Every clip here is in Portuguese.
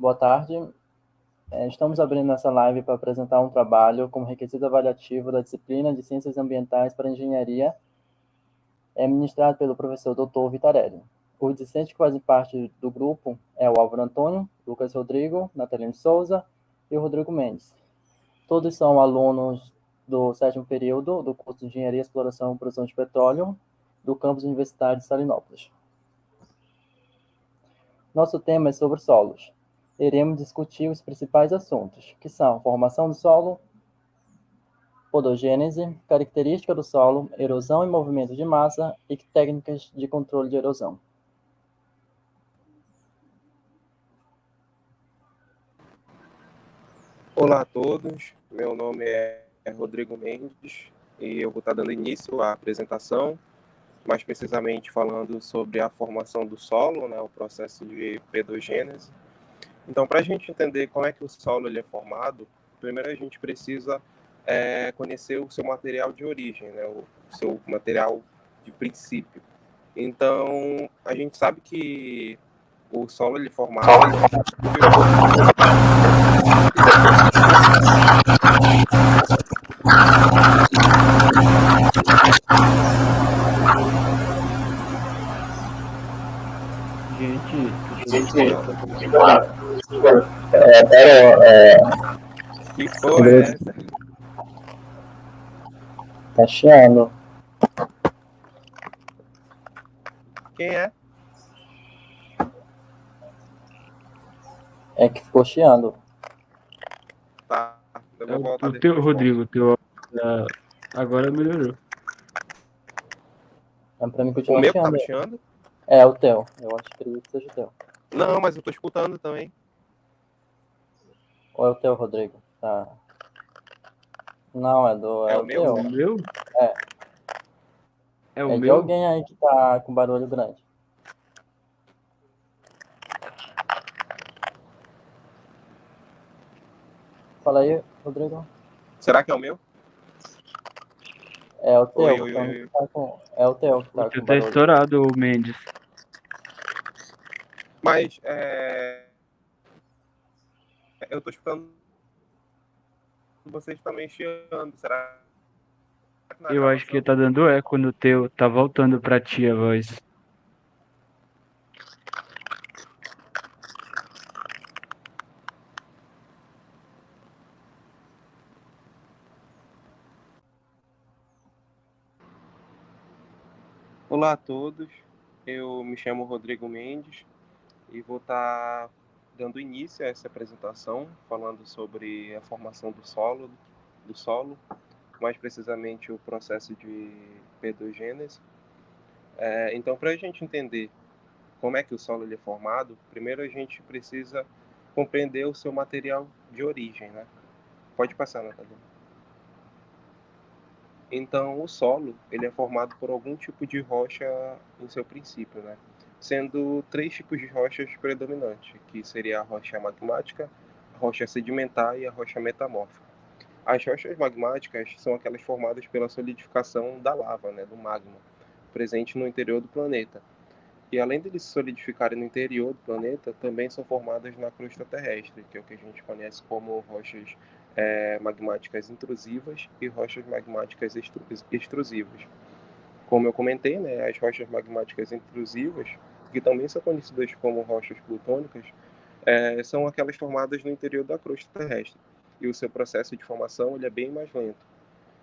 Boa tarde. Estamos abrindo essa live para apresentar um trabalho como requisito avaliativo da disciplina de Ciências Ambientais para Engenharia, ministrado pelo professor Dr. Vitarelli. Os discentes que fazem parte do grupo é o Álvaro Antônio, Lucas Rodrigo, Natalino Souza e o Rodrigo Mendes. Todos são alunos do 7º período do curso de Engenharia, Exploração e Produção de Petróleo do campus universitário de Salinópolis. Nosso tema é sobre solos. Iremos discutir os principais assuntos, que são formação do solo, podogênese, característica do solo, erosão e movimento de massa e técnicas de controle de erosão. Olá a todos, meu nome é Rodrigo Mendes e eu vou estar dando início à apresentação, mais precisamente falando sobre a formação do solo, né, o processo de pedogênese. Então, para a gente entender como é que o solo ele é formado, primeiro a gente precisa conhecer o seu material de origem, né, o seu material de princípio. Então, a gente sabe que o solo ele é formado... Que porra é essa? Tá chiando. Quem é? É que ficou chiando. Tá, eu vou voltar O depois. teu, Rodrigo, o teu agora melhorou. É pra mim O continuar meu chiando. tava chiando? É o teu. Eu acho que seja o teu. Não, mas eu tô escutando também. Ou é o teu, Rodrigo? Tá. Não, é É o o meu? teu. O meu? É. É o É de meu? alguém aí que tá com barulho grande. Fala aí, Rodrigo. Será que é o meu? É o teu. Oi. É o teu que O tá teu com tá barulho. estourado, o Mendes. Mas eu tô escutando vocês também chiando. Será que na Eu acho que gravação? tá dando eco no teu, tá voltando pra ti a voz. Olá a todos, eu me chamo Rodrigo Mendes e vou estar dando início a essa apresentação, falando sobre a formação do solo, mais precisamente o processo de pedogênese. Então, para a gente entender como é que o solo ele é formado, primeiro a gente precisa compreender o seu material de origem, né? Pode passar, Natália. Então, o solo ele é formado por algum tipo de rocha em seu princípio, né? Sendo 3 tipos de rochas predominantes, que seria a rocha magmática, a rocha sedimentar e a rocha metamórfica. As rochas magmáticas são aquelas formadas pela solidificação da lava, né, do magma, presente no interior do planeta. E além de eles se solidificarem no interior do planeta, também são formadas na crosta terrestre, que é o que a gente conhece como rochas magmáticas intrusivas e rochas magmáticas extrusivas. Como eu comentei, né, as rochas magmáticas intrusivas, que também são conhecidas como rochas plutônicas, são aquelas formadas no interior da crosta terrestre. E o seu processo de formação ele é bem mais lento.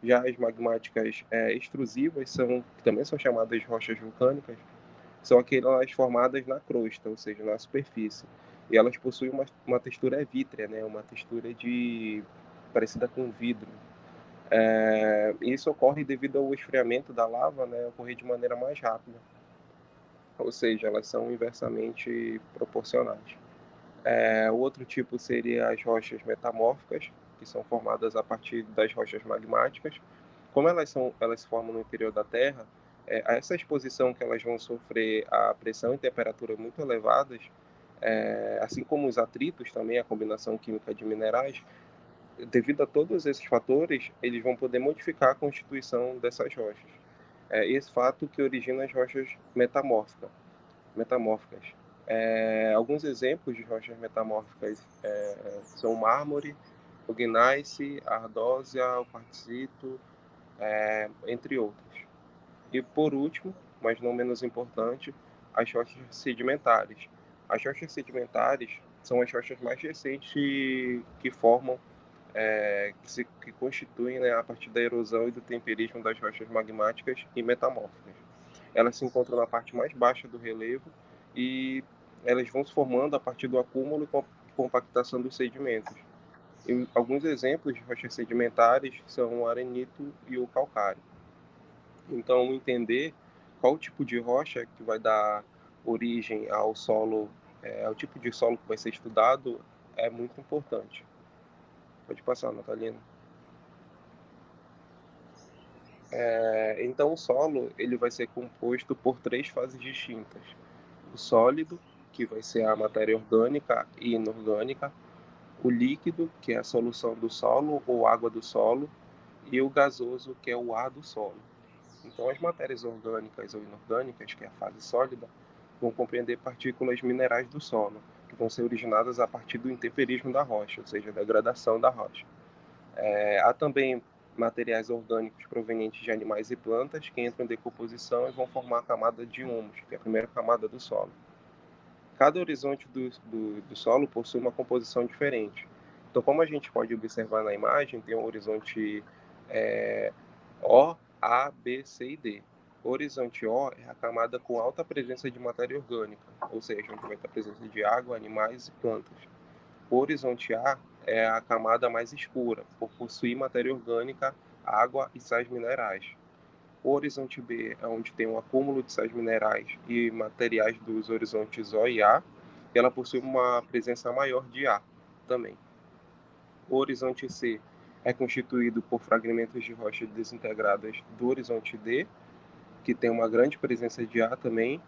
Já as magmáticas extrusivas, que também são chamadas de rochas vulcânicas, são aquelas formadas na crosta, ou seja, na superfície. E elas possuem uma textura vítrea, né? Uma textura parecida com vidro. Isso ocorre devido ao esfriamento da lava, né? Ocorrer de maneira mais rápida. Ou seja, elas são inversamente proporcionais. O outro tipo seria as rochas metamórficas, que são formadas a partir das rochas magmáticas. Como elas se formam no interior da Terra, essa exposição que elas vão sofrer a pressão e temperatura muito elevadas, assim como os atritos também, a combinação química de minerais, devido a todos esses fatores, eles vão poder modificar a constituição dessas rochas. Esse fato que origina as rochas metamórficas. Alguns exemplos de rochas metamórficas são o mármore, o gneiss, a ardósia, o quartzito, entre outros. E por último, mas não menos importante, as rochas sedimentares. As rochas sedimentares são as rochas mais recentes que formam, que constituem, né, a partir da erosão e do temperismo das rochas magmáticas e metamórficas. Elas se encontram na parte mais baixa do relevo e elas vão se formando a partir do acúmulo e compactação dos sedimentos. E alguns exemplos de rochas sedimentares são o arenito e o calcário. Então, entender qual tipo de rocha que vai dar origem ao solo, ao tipo de solo que vai ser estudado, é muito importante. Pode passar, Natalina. Então, o solo ele vai ser composto por 3 fases distintas. O sólido, que vai ser a matéria orgânica e inorgânica, o líquido, que é a solução do solo ou água do solo, e o gasoso, que é o ar do solo. Então, as matérias orgânicas ou inorgânicas, que é a fase sólida, vão compreender partículas minerais do solo, que vão ser originadas a partir do intemperismo da rocha, ou seja, da degradação da rocha. Há também materiais orgânicos provenientes de animais e plantas que entram em decomposição e vão formar a camada de humus, que é a primeira camada do solo. Cada horizonte do solo possui uma composição diferente. Então, como a gente pode observar na imagem, tem um horizonte O, A, B, C e D. O horizonte O é a camada com alta presença de matéria orgânica, ou seja, onde vai ter a presença de água, animais e plantas. O horizonte A é a camada mais escura, por possuir matéria orgânica, água e sais minerais. O horizonte B é onde tem um acúmulo de sais minerais e materiais dos horizontes O e A, e ela possui uma presença maior de A também. O horizonte C é constituído por fragmentos de rochas desintegradas do horizonte D, que tem uma grande presença de A também,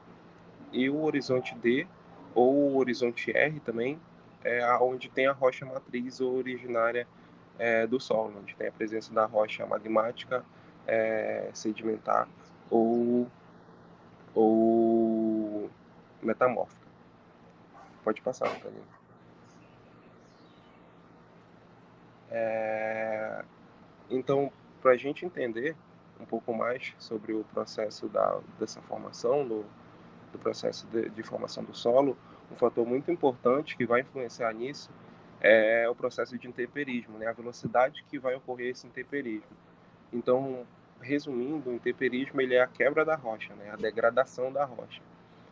e o horizonte D, ou o horizonte R também, é onde tem a rocha matriz ou originária do solo, onde tem a presença da rocha magmática, sedimentar ou metamórfica. Pode passar, Natalina. Então, para a gente entender um pouco mais sobre o processo dessa formação, do processo de formação do solo, um fator muito importante que vai influenciar nisso é o processo de intemperismo, né? A velocidade que vai ocorrer esse intemperismo. Então, resumindo, o intemperismo ele é a quebra da rocha, né? A degradação da rocha.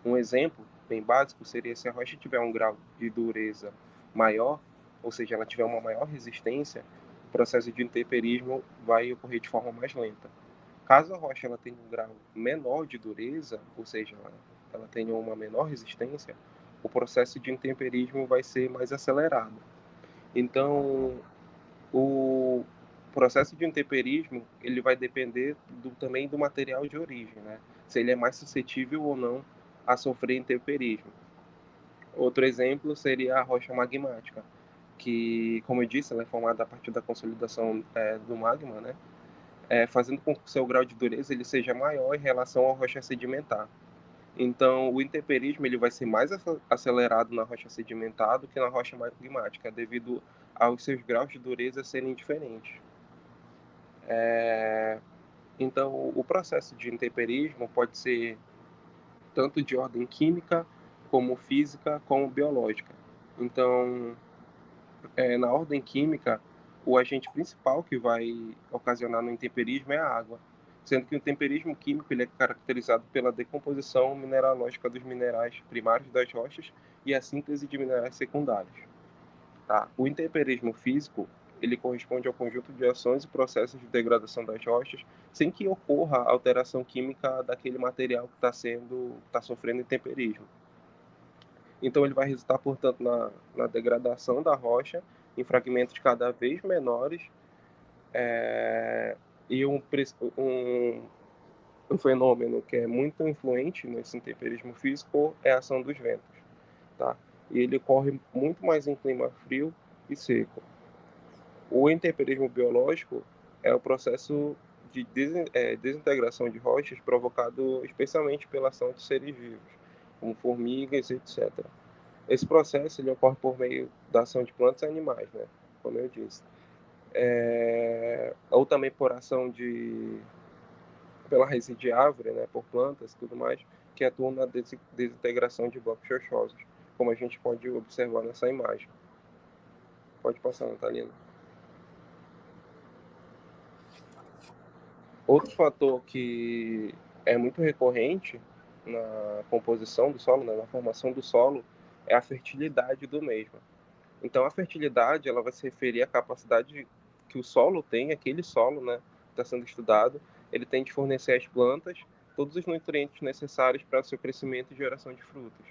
Um exemplo bem básico seria se a rocha tiver um grau de dureza maior, ou seja, ela tiver uma maior resistência, o processo de intemperismo vai ocorrer de forma mais lenta. Caso a rocha ela tenha um grau menor de dureza, ou seja, ela tenha uma menor resistência, o processo de intemperismo vai ser mais acelerado. Então, o processo de intemperismo ele vai depender também do material de origem, né? Se ele é mais suscetível ou não a sofrer intemperismo. Outro exemplo seria a rocha magmática, que, como eu disse, ela é formada a partir da consolidação do magma, né? Fazendo com que o seu grau de dureza ele seja maior em relação à rocha sedimentar. Então, o intemperismo ele vai ser mais acelerado na rocha sedimentar do que na rocha magmática, devido aos seus graus de dureza serem diferentes. Então, o processo de intemperismo pode ser tanto de ordem química, como física, como biológica. Então, na ordem química, o agente principal que vai ocasionar no intemperismo é a água, sendo que o temperismo químico ele é caracterizado pela decomposição mineralógica dos minerais primários das rochas e a síntese de minerais secundários. Tá? O intemperismo físico ele corresponde ao conjunto de ações e processos de degradação das rochas, sem que ocorra alteração química daquele material que está sofrendo intemperismo. Então ele vai resultar, portanto, na degradação da rocha em fragmentos cada vez menores e um fenômeno que é muito influente nesse intemperismo físico é a ação dos ventos, tá? E ele ocorre muito mais em clima frio e seco. O intemperismo biológico é o processo de desintegração de rochas provocado especialmente pela ação de seres vivos, como formigas, etc. Esse processo ele ocorre por meio da ação de plantas e animais, né? Como eu disse. Ou também por ação pela raiz de árvore, né? Por plantas e tudo mais, que atuam na desintegração de blocos rochosos, como a gente pode observar nessa imagem. Pode passar, Natalina. Outro fator que é muito recorrente na composição do solo, né, na formação do solo, é a fertilidade do mesmo. Então, a fertilidade ela vai se referir à capacidade que o solo tem, aquele solo, né, que está sendo estudado, ele tem de fornecer às plantas todos os nutrientes necessários para o seu crescimento e geração de frutos,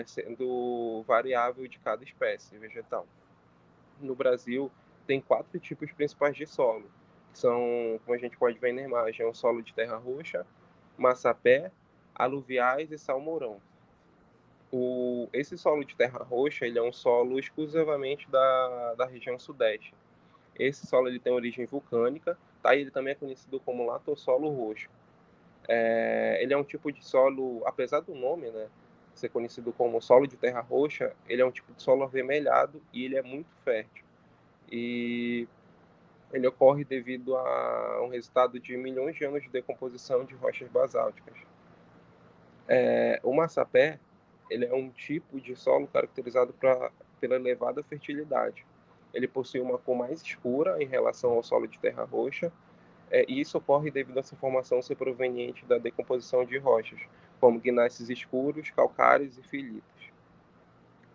sendo variável de cada espécie vegetal. No Brasil, tem 4 tipos principais de solo, que são, como a gente pode ver na imagem, o solo de terra roxa, massapé, aluviais e salmourão. Esse solo de terra roxa ele é um solo exclusivamente da região sudeste. Esse solo ele tem origem vulcânica, tá? E ele também é conhecido como latossolo roxo. Ele é um tipo de solo, apesar do nome, né, ser conhecido como solo de terra roxa, ele é um tipo de solo avermelhado e ele é muito fértil. E ele ocorre devido a um resultado de milhões de anos de decomposição de rochas basálticas. O massapé ele é um tipo de solo caracterizado pela elevada fertilidade. Ele possui uma cor mais escura em relação ao solo de terra roxa, e isso ocorre devido a essa formação ser proveniente da decomposição de rochas, como gnáceos escuros, calcários e filitos.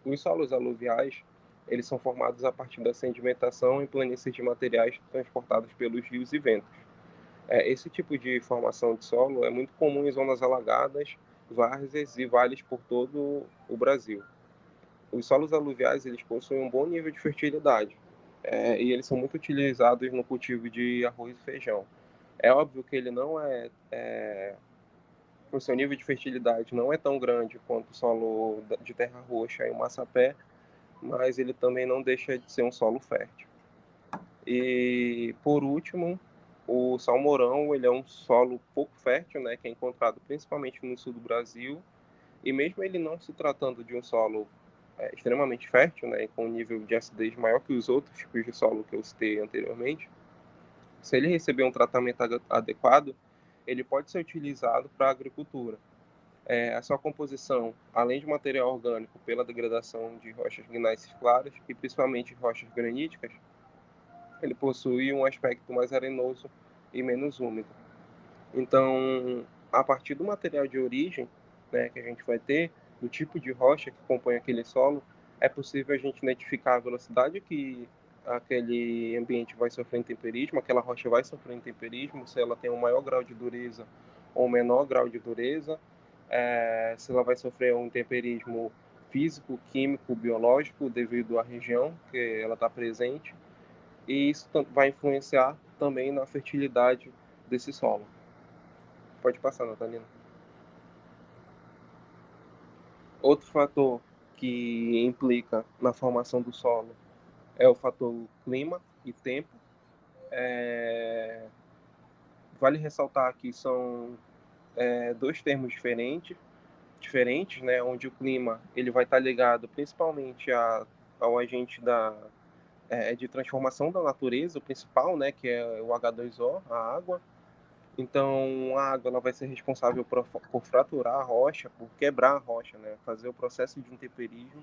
Os solos aluviais eles são formados a partir da sedimentação em planícies de materiais transportados pelos rios e ventos. Esse tipo de formação de solo é muito comum em zonas alagadas, várzeas e vales por todo o Brasil. Os solos aluviais eles possuem um bom nível de fertilidade e eles são muito utilizados no cultivo de arroz e feijão. É óbvio que ele não o seu nível de fertilidade não é tão grande quanto o solo de terra roxa e o massapé, mas ele também não deixa de ser um solo fértil. E, por último, o salmourão ele é um solo pouco fértil, né, que é encontrado principalmente no sul do Brasil, e mesmo ele não se tratando de um solo extremamente fértil, né, com um nível de acidez maior que os outros tipos de solo que eu citei anteriormente, se ele receber um tratamento adequado, ele pode ser utilizado para a agricultura. A sua composição, além de material orgânico pela degradação de rochas gnáceas claras e principalmente rochas graníticas, ele possui um aspecto mais arenoso e menos úmido. Então, a partir do material de origem, né, que a gente vai ter, do tipo de rocha que compõe aquele solo, é possível a gente identificar a velocidade que aquele ambiente vai sofrer intemperismo, aquela rocha vai sofrer intemperismo, se ela tem um maior grau de dureza ou menor grau de dureza, se ela vai sofrer um intemperismo físico, químico, biológico, devido à região que ela está presente, e isso vai influenciar também na fertilidade desse solo. Pode passar, Natalina. Outro fator que implica na formação do solo é o fator clima e tempo. Vale ressaltar que são dois termos diferentes, né, onde o clima ele vai estar ligado principalmente ao agente de transformação da natureza, o principal, né, que é o H2O, a água. Então, a água ela vai ser responsável por fraturar a rocha, por quebrar a rocha, né, fazer o processo de intemperismo.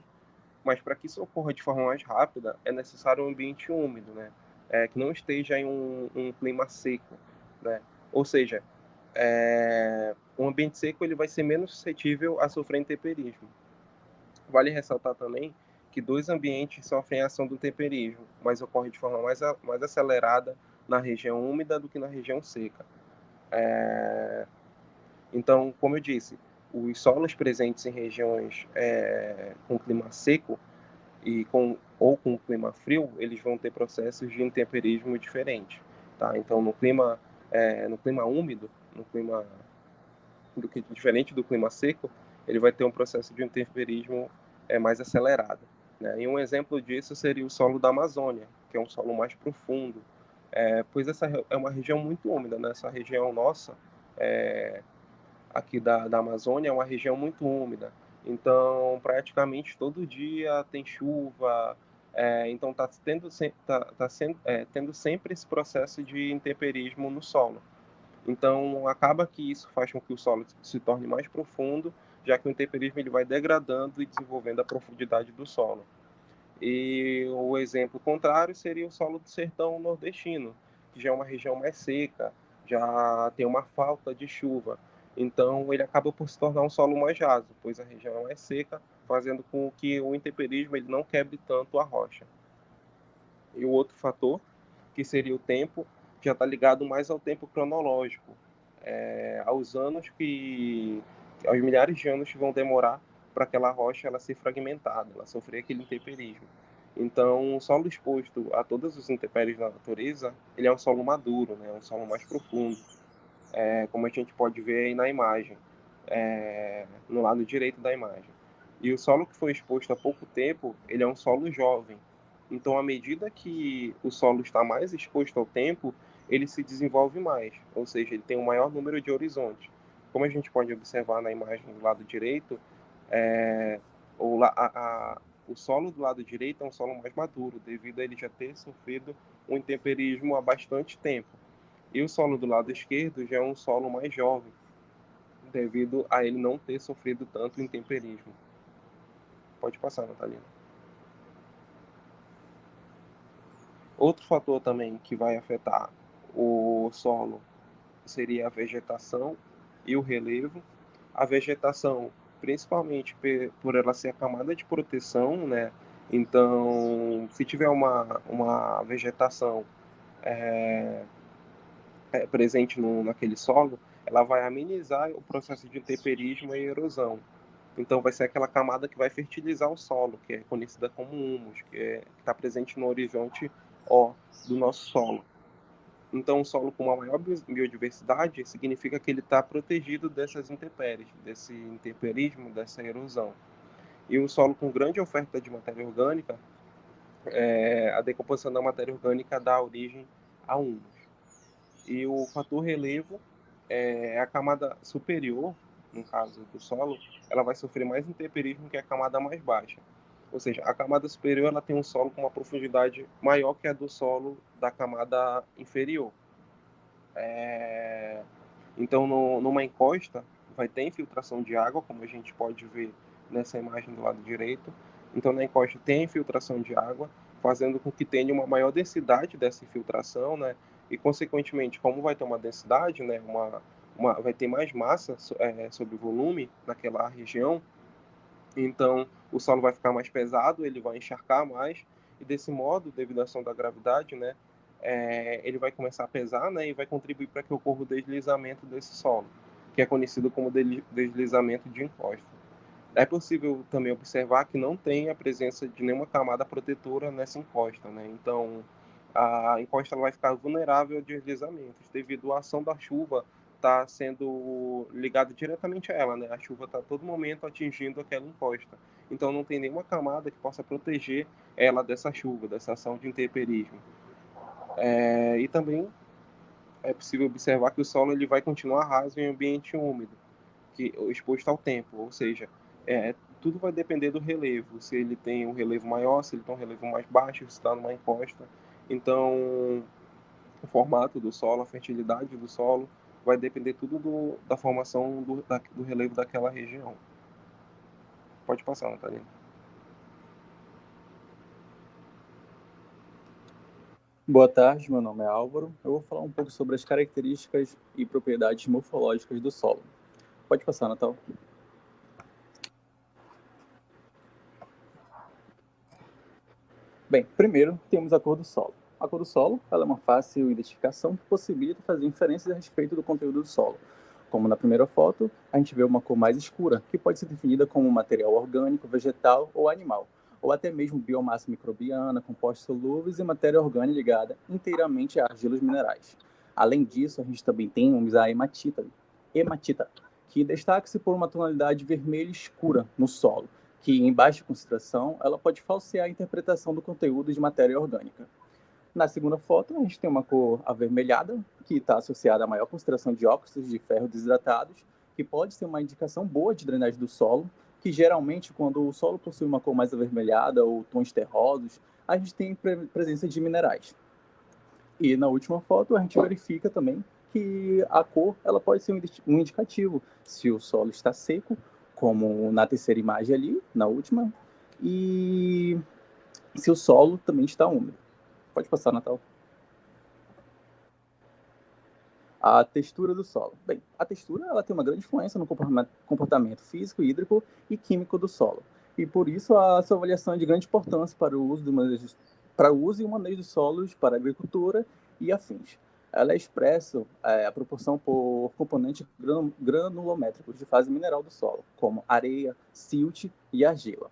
Mas para que isso ocorra de forma mais rápida, é necessário um ambiente úmido, né, que não esteja em um clima seco, né. Ou seja, um ambiente seco ele vai ser menos suscetível a sofrer intemperismo. Vale ressaltar também que dois ambientes sofrem a ação do temperismo, mas ocorre de forma mais acelerada na região úmida do que na região seca. Então, como eu disse, os solos presentes em regiões com clima seco ou com clima frio, eles vão ter processos de intemperismo diferentes. Tá? Então, no clima úmido, diferente do clima seco, ele vai ter um processo de intemperismo mais acelerado. Né? E um exemplo disso seria o solo da Amazônia, que é um solo mais profundo, pois essa é uma região muito úmida. Nessa região nossa, aqui da Amazônia é uma região muito úmida. Então, praticamente todo dia tem chuva, então está tendo sempre esse processo de intemperismo no solo. Então, acaba que isso faz com que o solo se torne mais profundo, já que o intemperismo ele vai degradando e desenvolvendo a profundidade do solo. E o exemplo contrário seria o solo do sertão nordestino, que já é uma região mais seca, já tem uma falta de chuva. Então, ele acaba por se tornar um solo mais raso, pois a região é mais seca, fazendo com que o intemperismo ele não quebre tanto a rocha. E o outro fator, que seria o tempo, já está ligado mais ao tempo cronológico, aos anos aos milhares de anos que vão demorar para aquela rocha ela ser fragmentada, ela sofrer aquele intemperismo. Então, o solo exposto a todos os intempéries da natureza, ele é um solo maduro, né? Um solo mais profundo, como a gente pode ver aí na imagem, no lado direito da imagem. E o solo que foi exposto há pouco tempo, ele é um solo jovem. Então, à medida que o solo está mais exposto ao tempo, ele se desenvolve mais, ou seja, ele tem um maior número de horizontes. Como a gente pode observar na imagem do lado direito, o solo do lado direito é um solo mais maduro, devido a ele já ter sofrido um intemperismo há bastante tempo. E o solo do lado esquerdo já é um solo mais jovem, devido a ele não ter sofrido tanto intemperismo. Pode passar, Natalina. Outro fator também que vai afetar o solo seria a vegetação e o relevo. A vegetação, principalmente por ela ser a camada de proteção, né? Então, se tiver uma vegetação presente naquele solo, ela vai amenizar o processo de intemperismo e erosão. Então, vai ser aquela camada que vai fertilizar o solo, que é conhecida como humus, que está presente no horizonte O do nosso solo. Então, um solo com uma maior biodiversidade significa que ele está protegido dessas intempéries, desse intemperismo, dessa erosão. E um solo com grande oferta de matéria orgânica, a decomposição da matéria orgânica dá origem a humus. E o fator relevo é a camada superior, no caso do solo, ela vai sofrer mais intemperismo que a camada mais baixa. Ou seja, a camada superior ela tem um solo com uma profundidade maior que a do solo da camada inferior. Então, numa encosta, vai ter infiltração de água, como a gente pode ver nessa imagem do lado direito. Então, na encosta tem infiltração de água, fazendo com que tenha uma maior densidade dessa infiltração, né? E, consequentemente, como vai ter uma densidade, né? Vai ter mais massa sobre volume naquela região, então o solo vai ficar mais pesado, ele vai encharcar mais, e desse modo, devido à ação da gravidade, né? Ele vai começar a pesar, né, e vai contribuir para que ocorra o deslizamento desse solo, que é conhecido como deslizamento de encosta. É possível também observar que não tem a presença de nenhuma camada protetora nessa encosta, né? Então, a encosta ela vai ficar vulnerável a deslizamentos devido à ação da chuva estar sendo ligada diretamente a ela, né? A chuva está a todo momento atingindo aquela encosta. Então, não tem nenhuma camada que possa proteger ela dessa chuva, dessa ação de intemperismo. E também é possível observar que o solo ele vai continuar raso em ambiente úmido, exposto ao tempo, ou seja, tudo vai depender do relevo, se ele tem um relevo maior, se ele tem um relevo mais baixo, se está numa encosta. Então, o formato do solo, a fertilidade do solo, vai depender tudo da formação do relevo daquela região. Pode passar, Natalina. Boa tarde, meu nome é Álvaro. Eu vou falar um pouco sobre as características e propriedades morfológicas do solo. Pode passar, Natal. Bem, primeiro temos a cor do solo. A cor do solo ela é uma fácil identificação que possibilita fazer inferências a respeito do conteúdo do solo. Como na primeira foto, a gente vê uma cor mais escura, que pode ser definida como material orgânico, vegetal ou animal, ou até mesmo biomassa microbiana, compostos solúveis e matéria orgânica ligada inteiramente a argilas minerais. Além disso, a gente também tem a hematita, que destaca-se por uma tonalidade vermelha escura no solo, que em baixa concentração ela pode falsear a interpretação do conteúdo de matéria orgânica. Na segunda foto, a gente tem uma cor avermelhada, que está associada à maior concentração de óxidos de ferro desidratados, que pode ser uma indicação boa de drenagem do solo, que geralmente, quando o solo possui uma cor mais avermelhada ou tons terrosos, a gente tem presença de minerais. E na última foto, a gente verifica também que a cor ela pode ser um indicativo se o solo está seco, como na terceira imagem ali, na última, e se o solo também está úmido. Pode passar, Natal. A textura do solo. Bem, a textura ela tem uma grande influência no comportamento físico, hídrico e químico do solo. E por isso a sua avaliação é de grande importância para o uso e o manejo dos solos para a agricultura e afins. Ela é expressa a proporção por componentes granulométricos de fase mineral do solo, como areia, silt e argila.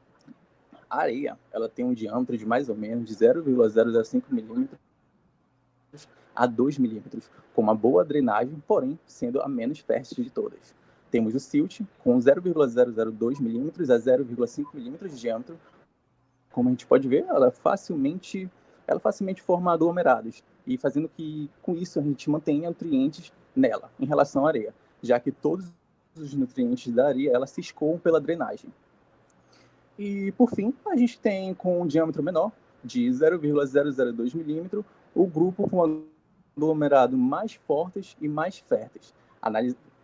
A areia ela tem um diâmetro de mais ou menos de 0,005 milímetros a 2 milímetros, com uma boa drenagem, porém sendo a menos fértil de todas. Temos o silt, com 0,002 milímetros a 0,5 milímetros de diâmetro. Como a gente pode ver, ela facilmente forma aglomerados, e fazendo que, com isso, a gente mantenha nutrientes nela, em relação à areia, já que todos os nutrientes da areia ela se escoam pela drenagem. E, por fim, a gente tem, com um diâmetro menor, de 0,002 milímetros, o grupo com aglomerado mais fortes e mais férteis.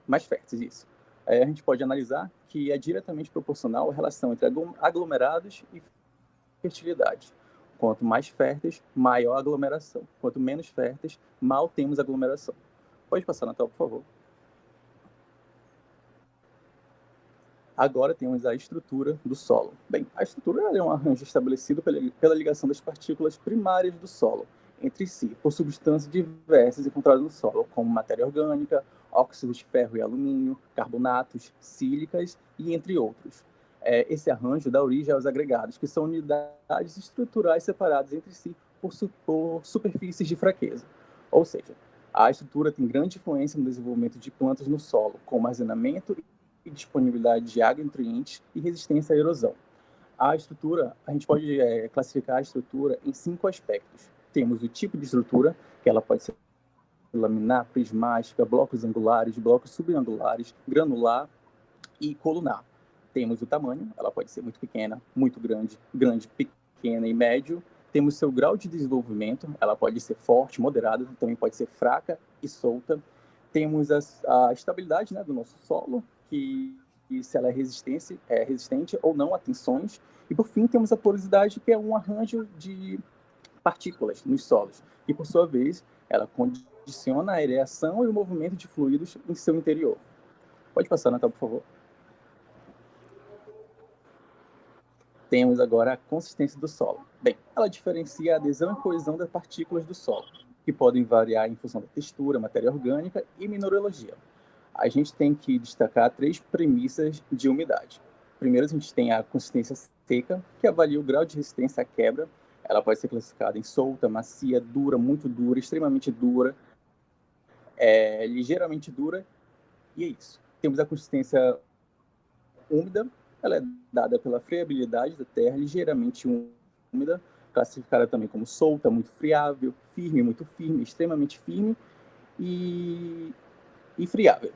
Mais férteis, isso. A gente pode analisar que é diretamente proporcional a relação entre aglomerados e fertilidade. Quanto mais férteis, maior a aglomeração. Quanto menos férteis, mal temos aglomeração. Pode passar, Natal, por favor. Agora temos a estrutura do solo. Bem, a estrutura é um arranjo estabelecido pela ligação das partículas primárias do solo entre si, por substâncias diversas encontradas no solo, como matéria orgânica, óxidos de ferro e alumínio, carbonatos, sílicas e entre outros. Esse arranjo dá origem aos agregados, que são unidades estruturais separadas entre si por superfícies de fraqueza. Ou seja, a estrutura tem grande influência no desenvolvimento de plantas no solo, como armazenamento e disponibilidade de água, nutrientes e resistência à erosão. A gente pode classificar a estrutura em 5 aspectos. Temos o tipo de estrutura, que ela pode ser laminar, prismática, blocos angulares, blocos subangulares, granular e colunar. Temos o tamanho, ela pode ser muito pequena, muito grande, grande, pequena e médio. Temos seu grau de desenvolvimento, ela pode ser forte, moderada, também pode ser fraca e solta. Temos a estabilidade, né, do nosso solo, que se ela é resistente ou não a tensões. E, por fim, temos a porosidade, que é um arranjo de partículas nos solos, e, por sua vez, ela condiciona a areação e o movimento de fluidos em seu interior. Pode passar, Natal, por favor. Temos agora a consistência do solo. Bem, ela diferencia a adesão e coesão das partículas do solo, que podem variar em função da textura, matéria orgânica e mineralogia. A gente tem que destacar 3 premissas de umidade. Primeiro, a gente tem a consistência seca, que avalia o grau de resistência à quebra. Ela pode ser classificada em solta, macia, dura, muito dura, extremamente dura, ligeiramente dura, e é isso. Temos a consistência úmida, ela é dada pela friabilidade da terra, ligeiramente úmida, classificada também como solta, muito friável, firme, muito firme, extremamente firme e friável.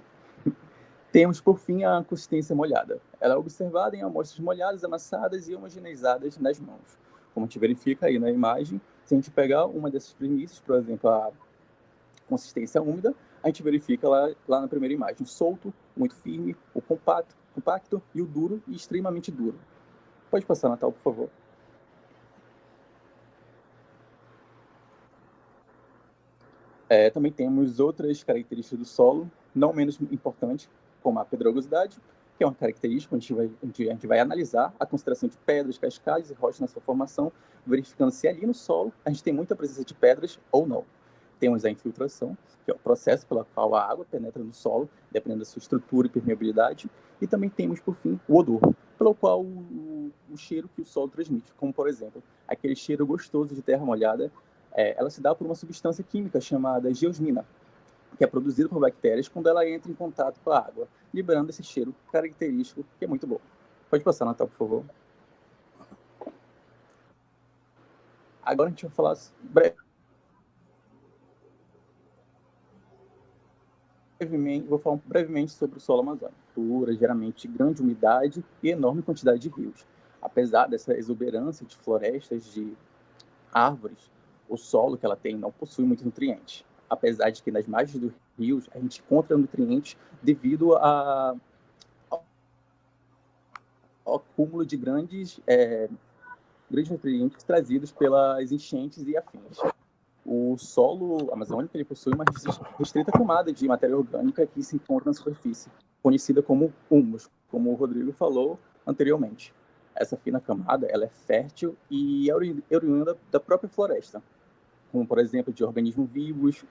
Temos, por fim, a consistência molhada. Ela é observada em amostras molhadas, amassadas e homogeneizadas nas mãos. Como a gente verifica aí na imagem, se a gente pegar uma dessas premissas, por exemplo, a consistência úmida, a gente verifica lá na primeira imagem, solto, muito firme, o compacto e o duro e extremamente duro. Pode passar, Natal, por favor. Também temos outras características do solo, não menos importantes, como a pedregosidade, que é uma característica onde a gente vai analisar a concentração de pedras, cascalhos e rochas na sua formação, verificando se ali no solo a gente tem muita presença de pedras ou não. Temos a infiltração, que é o processo pelo qual a água penetra no solo, dependendo da sua estrutura e permeabilidade. E também temos, por fim, o odor, pelo qual o cheiro que o solo transmite, como, por exemplo, aquele cheiro gostoso de terra molhada, ela se dá por uma substância química chamada geosmina, que é produzida por bactérias quando ela entra em contato com a água, liberando esse cheiro característico, que é muito bom. Pode passar, Natal, por favor. Agora a gente vai falar Vou falar brevemente sobre o solo amazônico. Altura, geralmente grande umidade e enorme quantidade de rios. Apesar dessa exuberância de florestas, de árvores, o solo que ela tem não possui muitos nutrientes. Apesar de que nas margens dos rios a gente encontra nutrientes devido ao acúmulo de grandes nutrientes trazidos pelas enchentes e afins. O solo amazônico ele possui uma restrita camada de matéria orgânica que se encontra na superfície, conhecida como humus, como o Rodrigo falou anteriormente. Essa fina camada ela é fértil e é oriunda da própria floresta, como, por exemplo, de organismos vivos,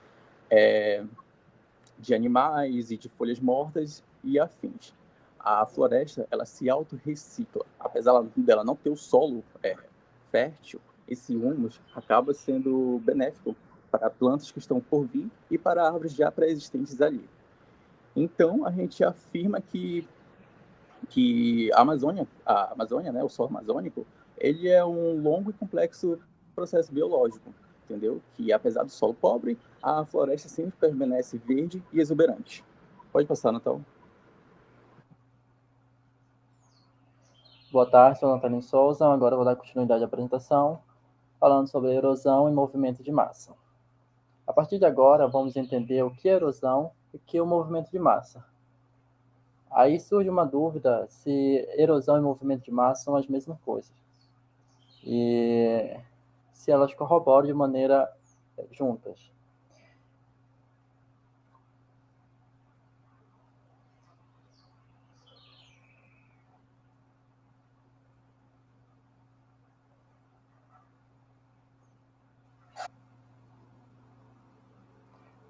de animais e de folhas mortas e afins. A floresta ela se autorrecicla. Apesar dela não ter o solo fértil, esse humus acaba sendo benéfico para plantas que estão por vir e para árvores já pré-existentes ali. Então, a gente afirma que a Amazônia, né, o solo amazônico, ele é um longo e complexo processo biológico, entendeu? Que, apesar do solo pobre, a floresta sempre permanece verde e exuberante. Pode passar, Natal. Boa tarde, sou Natalino Souza. Agora vou dar continuidade à apresentação, falando sobre erosão e movimento de massa. A partir de agora, vamos entender o que é erosão e o que é o movimento de massa. Aí surge uma dúvida se erosão e movimento de massa são as mesmas coisas. E se elas corroboram de maneira juntas.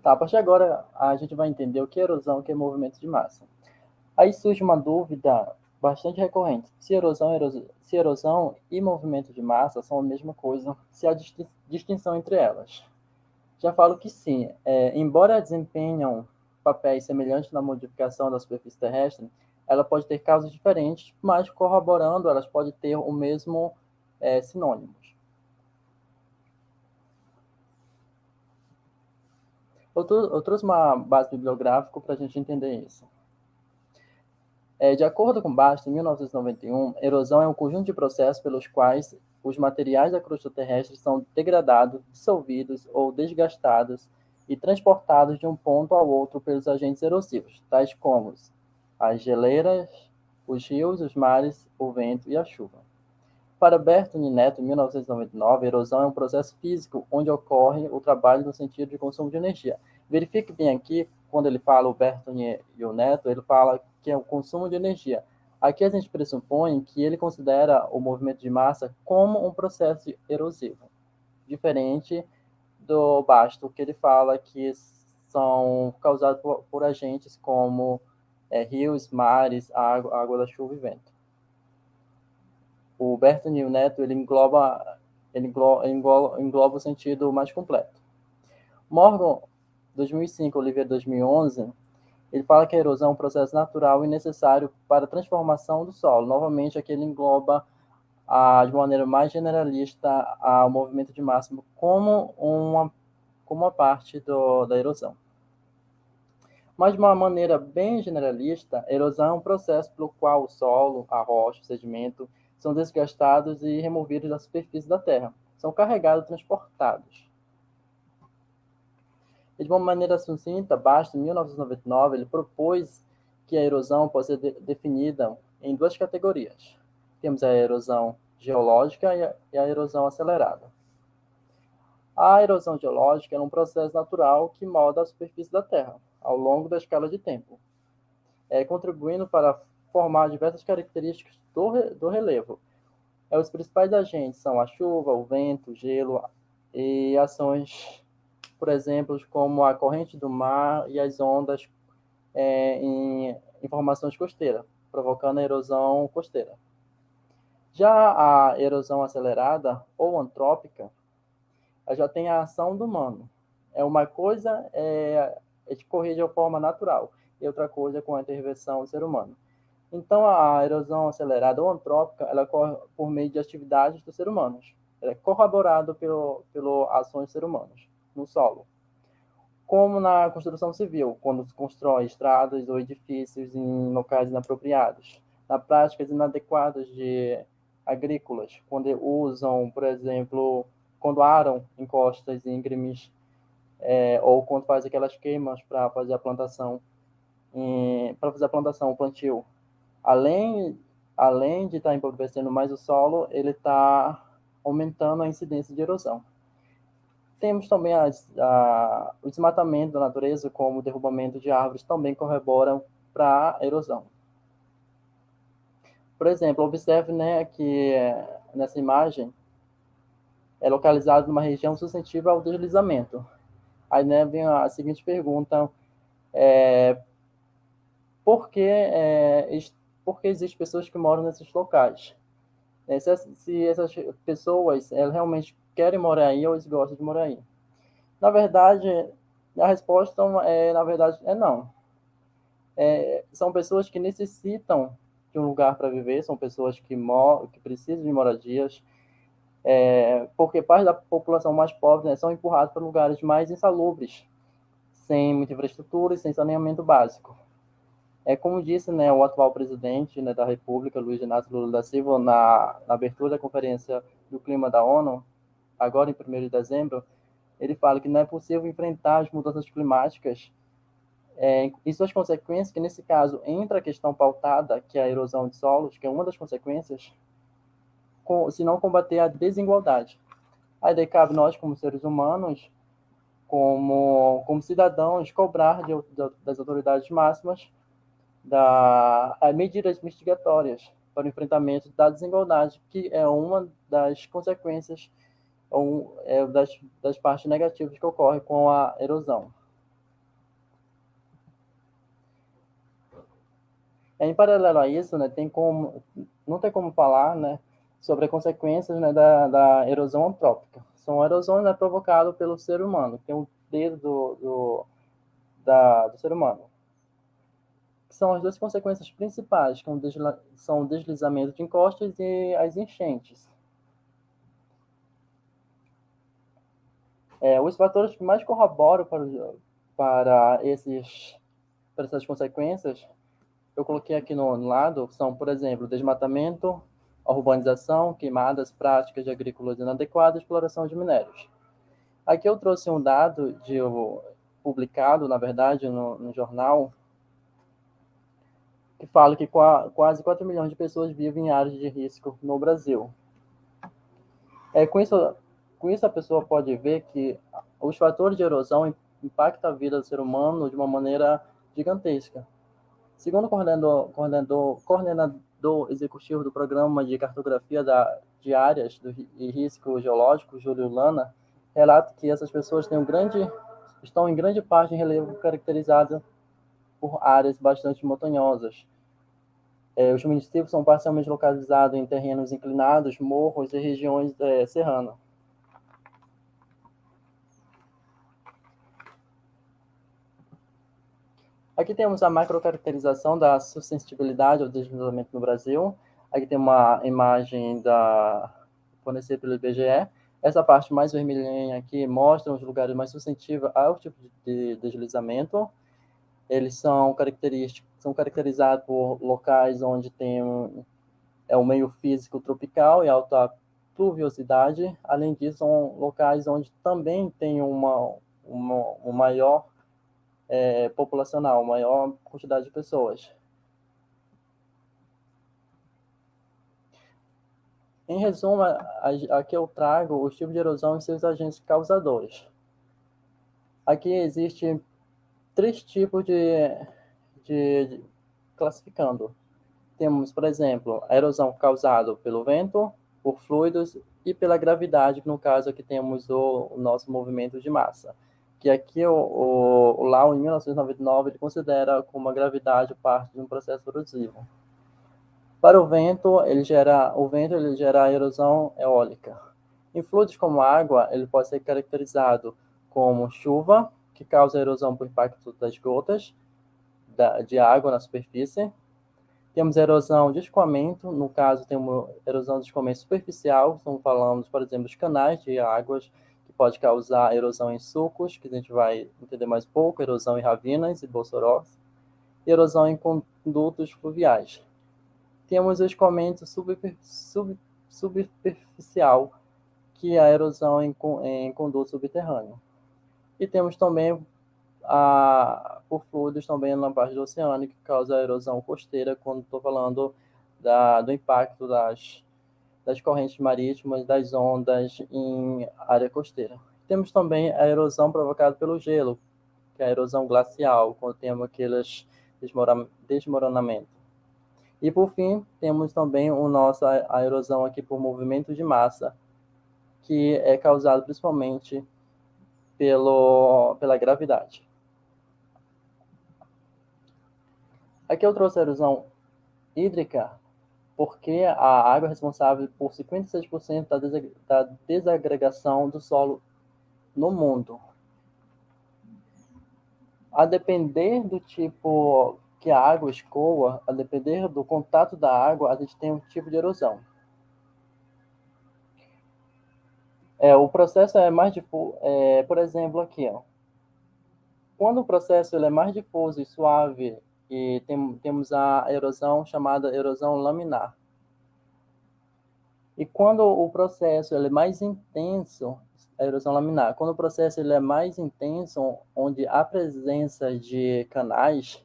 Tá, a partir de agora, a gente vai entender o que é erosão e o que é movimento de massa. Aí surge uma dúvida bastante recorrente. Se erosão e movimento de massa são a mesma coisa, se há distinção entre elas. Já falo que sim. Embora desempenham papéis semelhantes na modificação da superfície terrestre, ela pode ter causas diferentes, mas corroborando, elas podem ter o mesmo sinônimos. Eu trouxe uma base bibliográfica para a gente entender isso. De acordo com Bastos, em 1991, erosão é um conjunto de processos pelos quais os materiais da crosta terrestre são degradados, dissolvidos ou desgastados e transportados de um ponto ao outro pelos agentes erosivos, tais como as geleiras, os rios, os mares, o vento e a chuva. Para Bertoni Neto, em 1999, erosão é um processo físico onde ocorre o trabalho no sentido de consumo de energia. Verifique bem aqui, quando ele fala o Bertoni e o Neto, ele fala que é o consumo de energia. Aqui a gente pressupõe que ele considera o movimento de massa como um processo erosivo, diferente do Basto, que ele fala que são causados por agentes como rios, mares, água da chuva e vento. O Bertoni Neto ele engloba o sentido mais completo. Morgan, 2005, Oliveira, 2011, ele fala que a erosão é um processo natural e necessário para a transformação do solo. Novamente, aqui ele engloba, de maneira mais generalista, o movimento de massa como uma parte da erosão. Mas de uma maneira bem generalista, a erosão é um processo pelo qual o solo, a rocha, o sedimento são desgastados e removidos da superfície da Terra. São carregados e transportados. E de uma maneira sucinta, Bastos, em 1999, ele propôs que a erosão pode ser definida em duas categorias. Temos a erosão geológica e a erosão acelerada. A erosão geológica é um processo natural que molda a superfície da Terra ao longo da escala de tempo, contribuindo para formar diversas características do relevo. Os principais agentes são a chuva, o vento, o gelo e ações, por exemplo, como a corrente do mar e as ondas em formações costeiras, provocando a erosão costeira. Já a erosão acelerada ou antrópica, já tem a ação do humano. Uma coisa de correr de forma natural e outra coisa com a intervenção do ser humano. Então, a erosão acelerada ou antrópica, ela ocorre por meio de atividades dos seres humanos. Ela é corroborada pelas ações dos seres humanos no solo. como na construção civil, quando se constrói estradas ou edifícios em locais inapropriados. Na práticas inadequadas de agrícolas, quando usam, por exemplo, quando aram encostas e íngremes, ou quando faz aquelas queimas para fazer a plantação, o plantio. Além de estar empobrecendo mais o solo, ele está aumentando a incidência de erosão. Temos também o desmatamento da natureza, como o derrubamento de árvores, também corroboram para a erosão. Por exemplo, observe, né, que nessa imagem é localizado numa região suscetível ao deslizamento. Aí, né, vem a seguinte pergunta: por que existem pessoas que moram nesses locais? Se essas pessoas realmente querem morar aí ou eles gostam de morar aí? Na verdade, a resposta é não. São pessoas que necessitam de um lugar para viver, são pessoas que precisam de moradias, porque parte da população mais pobre, né, são empurrados para lugares mais insalubres, sem muita infraestrutura e sem saneamento básico. Como disse, né, o atual presidente, né, da República, Luiz Inácio Lula da Silva, na abertura da Conferência do Clima da ONU, agora em 1º de dezembro, ele fala que não é possível enfrentar as mudanças climáticas e suas consequências, que nesse caso entra a questão pautada, que é a erosão de solos, que é uma das consequências, se não combater a desigualdade. Aí daí cabe nós, como seres humanos, como cidadãos, cobrar das autoridades máximas medidas mitigatórias para o enfrentamento da desigualdade, que é uma das consequências, das partes negativas que ocorrem com a erosão. Em paralelo a isso, né, não tem como falar, né, sobre as consequências, né, da erosão antrópica. São erosões, né, provocadas pelo ser humano, que tem o dedo do ser humano. São as duas consequências principais, que são o deslizamento de encostas e as enchentes. Os fatores que mais corroboram para essas consequências, eu coloquei aqui no lado, são, por exemplo, desmatamento, a urbanização, queimadas, práticas de agrícolas inadequadas, exploração de minérios. Aqui eu trouxe um dado publicado, na verdade, no jornal, que fala que quase 4 milhões de pessoas vivem em áreas de risco no Brasil. Com isso, a pessoa pode ver que os fatores de erosão impactam a vida do ser humano de uma maneira gigantesca. Segundo o coordenador executivo do Programa de Cartografia de Áreas e Risco Geológico, Júlio Lana, relata que essas pessoas estão em grande parte em relevo caracterizado por áreas bastante montanhosas. Os municípios são parcialmente localizados em terrenos inclinados, morros e regiões serranas. Aqui temos a macrocaracterização da suscetibilidade ao deslizamento no Brasil. Aqui tem uma imagem fornecida pelo IBGE. Essa parte mais vermelhinha aqui mostra os lugares mais suscetíveis ao tipo de deslizamento. Eles são caracterizados por locais onde tem um meio físico tropical e alta pluviosidade. Além disso, são locais onde também tem uma maior populacional, maior quantidade de pessoas. Em resumo, aqui eu trago os tipos de erosão e seus agentes causadores. Aqui existem 3 tipos de classificando. Temos, por exemplo, a erosão causada pelo vento, por fluidos e pela gravidade, que no caso aqui temos o nosso movimento de massa. Que aqui o Lau, em 1999, ele considera como a gravidade parte de um processo erosivo. Para o vento, ele gera a erosão eólica. Em fluidos como a água, ele pode ser caracterizado como chuva, que causa erosão por impacto das gotas de água na superfície. Temos erosão de escoamento, no caso temos erosão de escoamento superficial, estamos falando, por exemplo, dos canais de águas que pode causar erosão em sulcos, que a gente vai entender mais pouco, erosão em ravinas e bolsorocs, e erosão em condutos fluviais. Temos o escoamento superficial, que é a erosão em conduto subterrâneo. E temos também por fluidos também na parte do oceano, que causa a erosão costeira, quando estou falando do impacto das correntes marítimas, das ondas em área costeira. Temos também a erosão provocada pelo gelo, que é a erosão glacial, quando temos aqueles desmoronamento. E, por fim, temos também a erosão aqui por movimento de massa, que é causado principalmente pela gravidade. Aqui eu trouxe a erosão hídrica, porque a água é responsável por 56% da desagregação do solo no mundo. A depender do tipo que a água escoa, a depender do contato da água, a gente tem um tipo de erosão. O processo é mais difuso, por exemplo, aqui, ó. Quando o processo ele é mais difuso e suave, e temos a erosão chamada erosão laminar. E quando o processo ele é mais intenso, a erosão laminar, quando o processo ele é mais intenso, onde há presença de canais,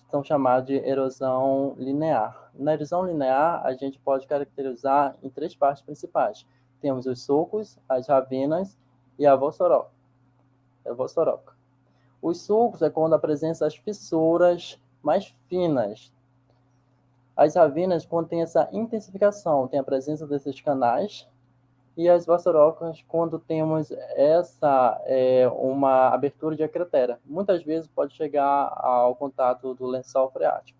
são chamados de erosão linear. Na erosão linear, a gente pode caracterizar em 3 partes principais. Temos os sulcos, as ravinas e a vossoroca. Os sulcos é quando a presença das fissuras mais finas. As ravinas, quando tem essa intensificação, tem a presença desses canais. E as vassourocas, quando temos uma abertura de cratera. Muitas vezes pode chegar ao contato do lençol freático.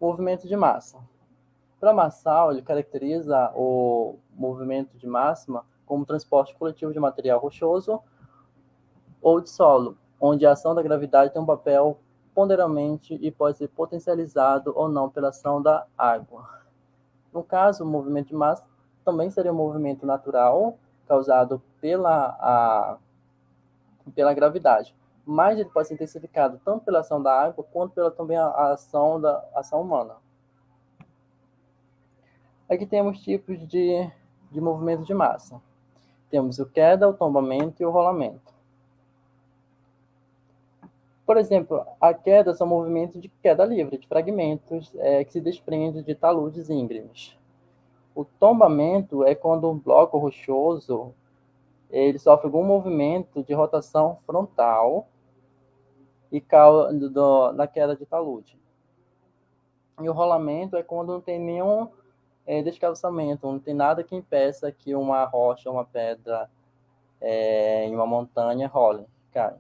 Movimento de massa. Para Marçal, ele caracteriza o movimento de massa como transporte coletivo de material rochoso ou de solo, onde a ação da gravidade tem um papel ponderante e pode ser potencializado ou não pela ação da água. No caso, o movimento de massa também seria um movimento natural causado pela gravidade, mas ele pode ser intensificado tanto pela ação da água quanto pela também a ação humana. Aqui temos tipos de movimento de massa. Temos o queda, o tombamento e o rolamento. Por exemplo, a queda são movimentos de queda livre, de fragmentos que se desprendem de taludes íngremes. O tombamento é quando um bloco rochoso ele sofre algum movimento de rotação frontal e cai na queda de talude. E o rolamento é quando não tem nenhum descalçamento, não tem nada que impeça que uma rocha, uma pedra em uma montanha role, cai.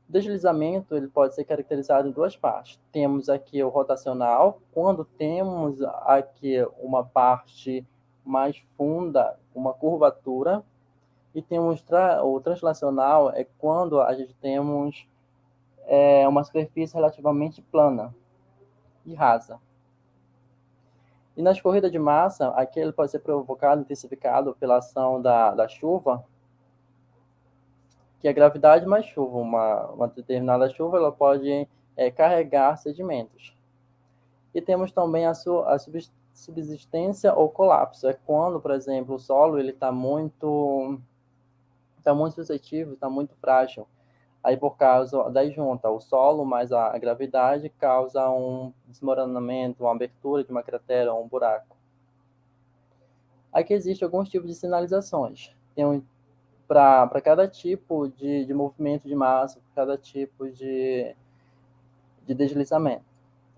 O deslizamento ele pode ser caracterizado em 2 partes. Temos aqui o rotacional, quando temos aqui uma parte mais funda, uma curvatura, e temos o translacional, é quando a gente temos uma superfície relativamente plana e rasa. E nas corridas de massa, aqui ele pode ser provocado, intensificado pela ação da chuva, que a gravidade mais chuva, uma determinada chuva, ela pode carregar sedimentos. E temos também a subsistência ou colapso, é quando, por exemplo, o solo está muito suscetível, está muito frágil. Aí, por causa da junta, o solo mais a gravidade causa um desmoronamento, uma abertura de uma cratera ou um buraco. Aqui existem alguns tipos de sinalizações. Para cada tipo de movimento de massa, para cada tipo de deslizamento.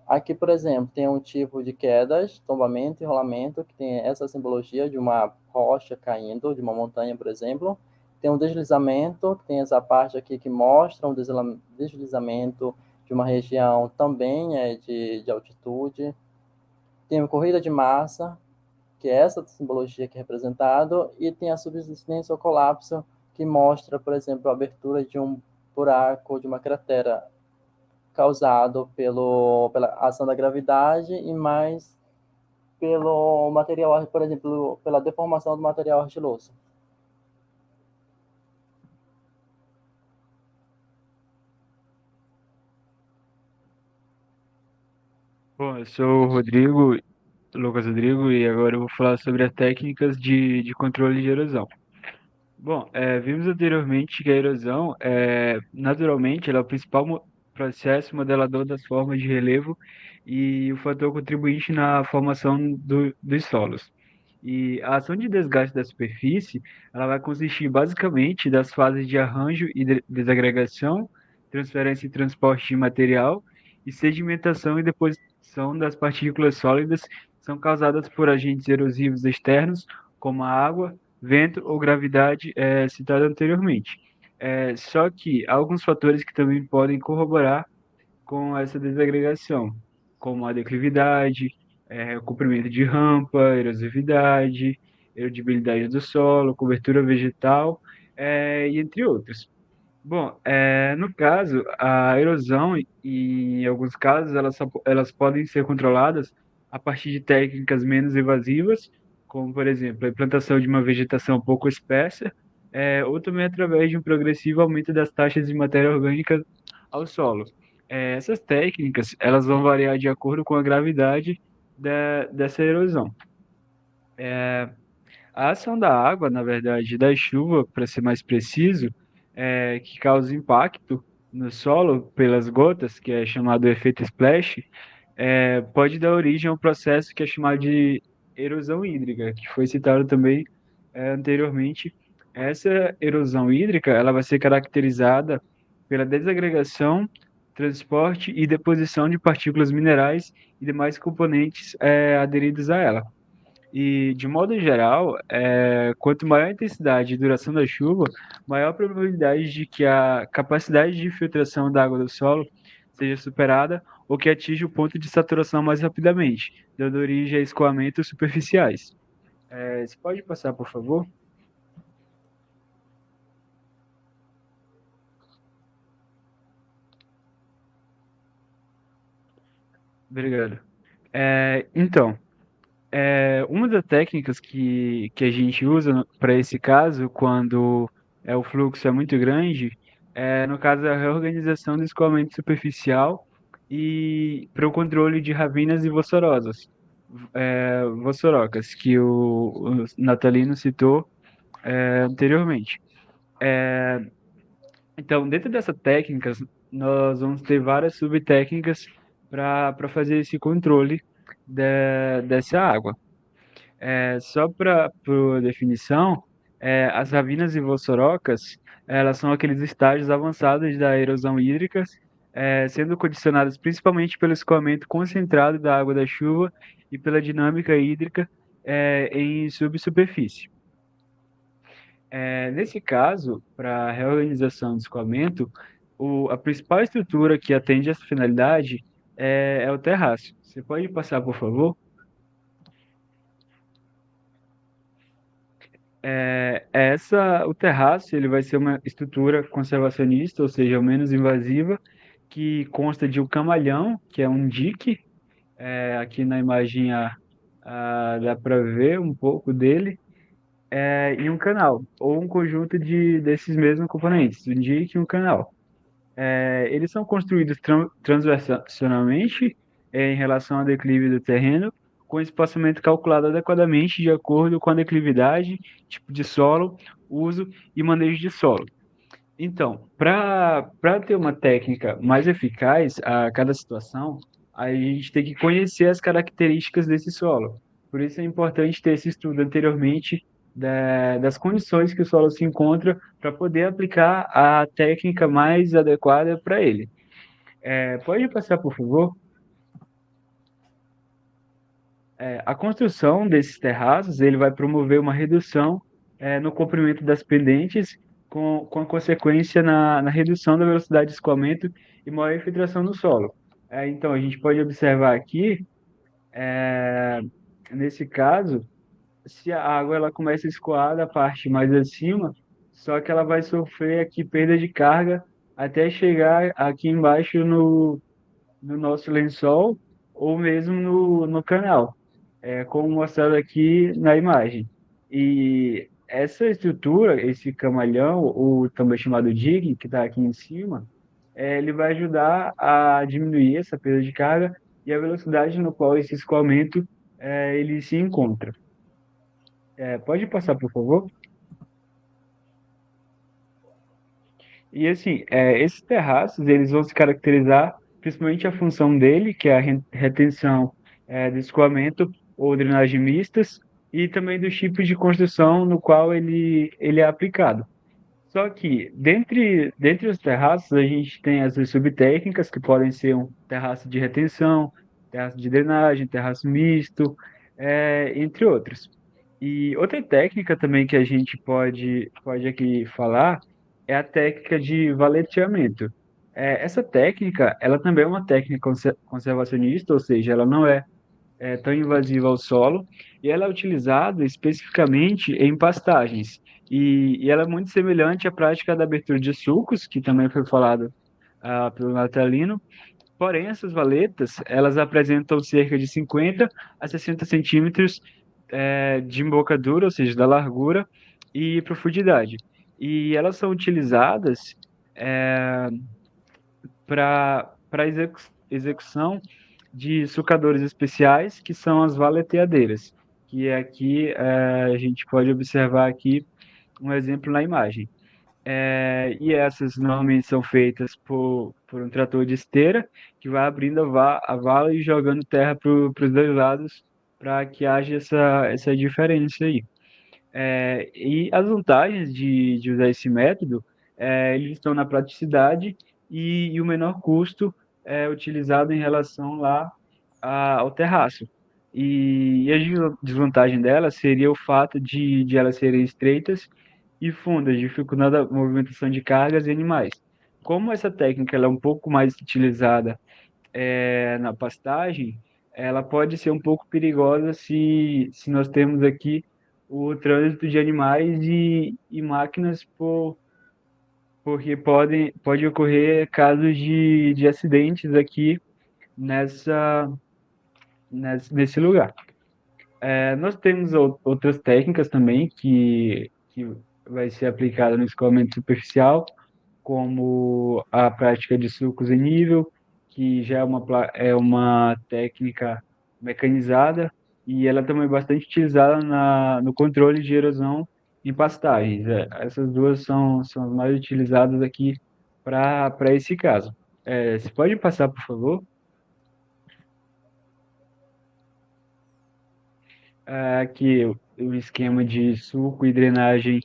Aqui, por exemplo, tem um tipo de quedas, tombamento e rolamento, que tem essa simbologia de uma rocha caindo, de uma montanha, por exemplo. Tem um deslizamento, que tem essa parte aqui que mostra um deslizamento de uma região também de altitude. Tem uma corrida de massa, que é essa simbologia que é representado, e tem a subsistência ou colapso, que mostra, por exemplo, a abertura de um buraco, de uma cratera, causado pela ação da gravidade e mais pelo material, por exemplo, pela deformação do material argiloso. Bom, eu sou o Rodrigo, Lucas Rodrigo, e agora eu vou falar sobre as técnicas de controle de erosão. Bom, vimos anteriormente que a erosão, naturalmente, ela é o principal processo modelador das formas de relevo e o fator contribuinte na formação dos solos. E a ação de desgaste da superfície, ela vai consistir basicamente das fases de arranjo e desagregação, transferência e transporte de material, e sedimentação e deposição das partículas sólidas que são causadas por agentes erosivos externos, como a água, vento ou gravidade, citado anteriormente. Só que há alguns fatores que também podem corroborar com essa desagregação, como a declividade, o comprimento de rampa, erosividade, erodibilidade do solo, cobertura vegetal, e entre outros. Bom, no caso, a erosão, em alguns casos, elas podem ser controladas a partir de técnicas menos invasivas, como, por exemplo, a implantação de uma vegetação pouco espessa, ou também através de um progressivo aumento das taxas de matéria orgânica ao solo. Essas técnicas, elas vão variar de acordo com a gravidade dessa erosão. A ação da água, na verdade, da chuva, para ser mais preciso, que causa impacto no solo pelas gotas, que é chamado efeito splash, pode dar origem a um processo que é chamado de erosão hídrica, que foi citado também anteriormente. Essa erosão hídrica, ela vai ser caracterizada pela desagregação, transporte e deposição de partículas minerais e demais componentes aderidos a ela. E, de modo geral, quanto maior a intensidade e duração da chuva, maior a probabilidade de que a capacidade de filtração da água do solo seja superada ou que atinja o ponto de saturação mais rapidamente, dando origem a escoamentos superficiais. Você pode passar, por favor? Obrigado. Então, uma das técnicas que a gente usa para esse caso, quando o fluxo é muito grande, no caso, a reorganização do escoamento superficial e para o controle de ravinas e vossorocas, que o Natalino citou anteriormente. Então, dentro dessas técnicas, nós vamos ter várias subtécnicas para fazer esse controle dessa água. Só para definição, as ravinas e vossorocas, elas são aqueles estágios avançados da erosão hídrica, sendo condicionadas principalmente pelo escoamento concentrado da água da chuva e pela dinâmica hídrica em subsuperfície. Nesse caso, para a reorganização do escoamento, a principal estrutura que atende essa finalidade é o terraço. Você pode passar, por favor? O terraço ele vai ser uma estrutura conservacionista, ou seja, menos invasiva, que consta de um camalhão, que é um dique. Aqui na imagem dá para ver um pouco dele, e um canal, ou um conjunto desses mesmos componentes, um dique e um canal. Eles são construídos transversalmente em relação ao declive do terreno, com espaçamento calculado adequadamente de acordo com a declividade, tipo de solo, uso e manejo de solo. Então, para ter uma técnica mais eficaz a cada situação, a gente tem que conhecer as características desse solo. Por isso é importante ter esse estudo anteriormente das condições que o solo se encontra para poder aplicar a técnica mais adequada para ele. Pode passar, por favor? A construção desses terraços ele vai promover uma redução no comprimento das pendentes, com a consequência na redução da velocidade de escoamento e maior infiltração no solo. Então, a gente pode observar aqui, nesse caso, se a água ela começa a escoar da parte mais acima, só que ela vai sofrer aqui perda de carga até chegar aqui embaixo no nosso lençol ou mesmo no canal. como mostrado aqui na imagem. E essa estrutura, esse camalhão, ou também chamado dig, que está aqui em cima, ele vai ajudar a diminuir essa perda de carga e a velocidade no qual esse escoamento ele se encontra. Pode passar, por favor? E assim, esses terraços, eles vão se caracterizar principalmente a função dele, que é a retenção do escoamento ou drenagem mistas, e também dos tipos de construção no qual ele é aplicado. Só que, dentre os terraços, a gente tem as subtécnicas, que podem ser um terraço de retenção, terraço de drenagem, terraço misto, entre outros. E outra técnica também que a gente pode aqui falar é a técnica de valeteamento. Essa técnica, ela também é uma técnica conservacionista, ou seja, ela não é tão invasiva ao solo, e ela é utilizada especificamente em pastagens. E ela é muito semelhante à prática da abertura de sulcos, que também foi falado pelo Natalino. Porém, essas valetas, elas apresentam cerca de 50 a 60 centímetros de embocadura, ou seja, da largura e profundidade. E elas são utilizadas para execução de sucadores especiais, que são as valeteadeiras, que aqui a gente pode observar aqui um exemplo na imagem. E essas normalmente são feitas por um trator de esteira, que vai abrindo a vala e jogando terra para os dois lados, para que haja essa diferença aí. E as vantagens de usar esse método, eles estão na praticidade e o menor custo utilizado em relação lá ao terraço. E a desvantagem dela seria o fato de elas serem estreitas e fundas, dificultando a movimentação de cargas e animais. Como essa técnica ela é um pouco mais utilizada na pastagem, ela pode ser um pouco perigosa se nós temos aqui o trânsito de animais e máquinas, porque pode ocorrer casos de acidentes aqui nesse lugar. Nós temos outras técnicas também que vai ser aplicada no escoamento superficial, como a prática de sulcos em nível, que já é uma técnica mecanizada, e ela também é bastante utilizada no controle de erosão em pastagens. Essas duas são as mais utilizadas aqui para esse caso. Você pode passar, por favor? Aqui o esquema de sulco e drenagem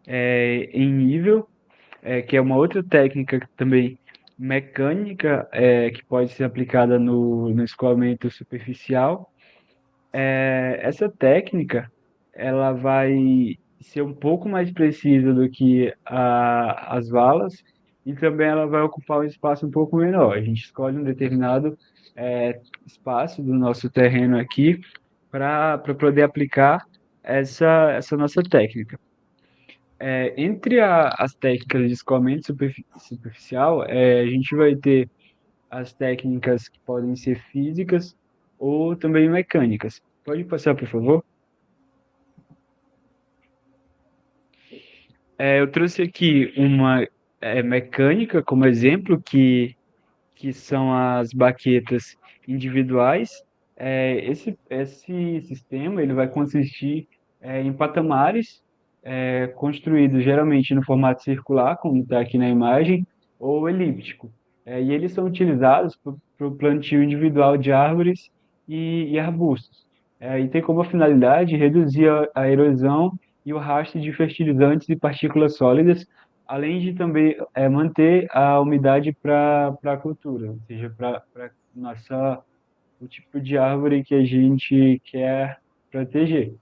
em nível, que é uma outra técnica também mecânica, que pode ser aplicada no escoamento superficial. Essa técnica, ela vai ser um pouco mais precisa do que as valas, e também ela vai ocupar um espaço um pouco menor. A gente escolhe um determinado espaço do nosso terreno aqui para poder aplicar essa nossa técnica. Entre as técnicas de escoamento superficial, a gente vai ter as técnicas que podem ser físicas ou também mecânicas. Pode passar, por favor? Eu trouxe aqui uma mecânica como exemplo, que são as baquetas individuais. Esse sistema ele vai consistir em patamares construídos geralmente no formato circular, como está aqui na imagem, ou elíptico. E eles são utilizados para o plantio individual de árvores e arbustos. E tem como finalidade reduzir a erosão e o rastro de fertilizantes e partículas sólidas, além de também manter a umidade para a cultura, ou seja, para o tipo de árvore que a gente quer proteger.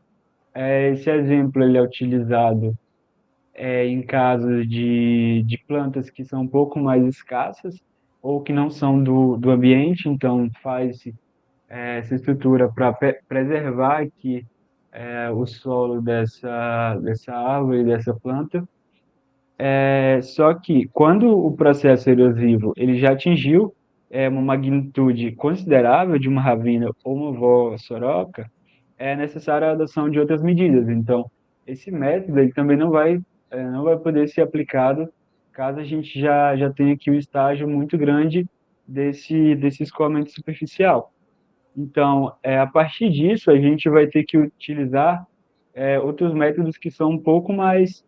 Esse exemplo ele é utilizado em casos de plantas que são um pouco mais escassas ou que não são do ambiente, então faz-se essa estrutura para preservar aqui o solo dessa árvore, dessa planta. Só que quando o processo erosivo ele já atingiu uma magnitude considerável de uma ravina ou uma vó soroca, é necessária a adoção de outras medidas. Então, esse método ele também não vai poder ser aplicado caso a gente já tenha aqui um estágio muito grande desse escoamento superficial. Então, a partir disso, a gente vai ter que utilizar outros métodos que são um pouco mais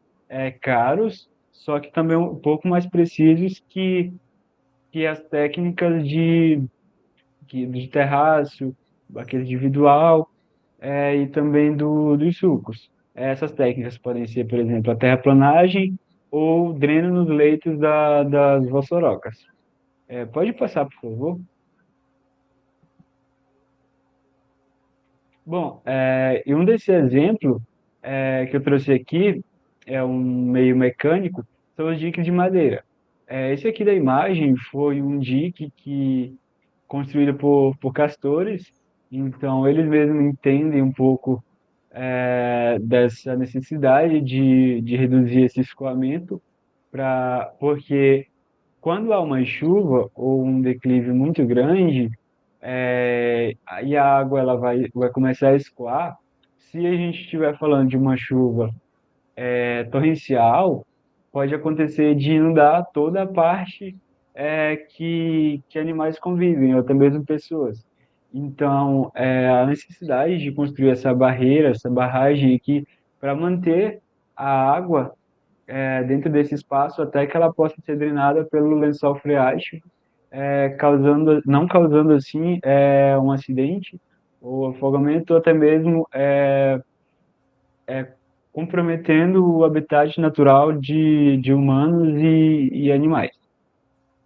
caros, só que também um pouco mais precisos que as técnicas de terraço, aquele individual, e também dos sulcos. Essas técnicas podem ser, por exemplo, a terraplanagem ou dreno nos leitos das vassourocas. Pode passar, por favor? Bom, e um desse exemplo que eu trouxe aqui é um meio mecânico, são os diques de madeira. Esse aqui da imagem foi um dique que construído por castores, então eles mesmos entendem um pouco dessa necessidade de reduzir esse escoamento, porque quando há uma chuva ou um declive muito grande, aí a água ela vai começar a escoar. Se a gente estiver falando de uma chuva torrencial, pode acontecer de inundar toda a parte que animais convivem, ou até mesmo pessoas. Então, a necessidade de construir essa barreira, essa barragem aqui, para manter a água dentro desse espaço até que ela possa ser drenada pelo lençol freático, não causando assim um acidente ou afogamento, ou até mesmo comprometendo o habitat natural de humanos e animais.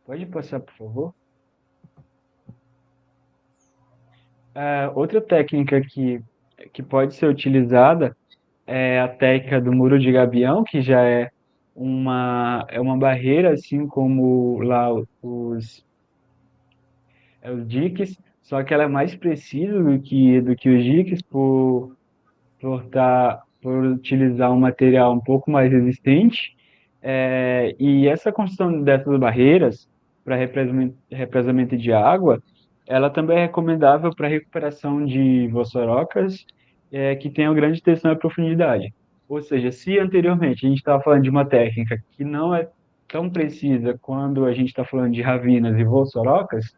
Pode passar, por favor? Outra técnica que pode ser utilizada é a técnica do muro de gabião, que já é uma barreira, assim como lá os diques, só que ela é mais precisa do que os diques por utilizar um material um pouco mais resistente. E essa construção dessas barreiras para represamento de água, ela também é recomendável para recuperação de vassourocas que tenham grande extensão e profundidade. Ou seja, se anteriormente a gente estava falando de uma técnica que não é tão precisa quando a gente está falando de ravinas e vassourocas,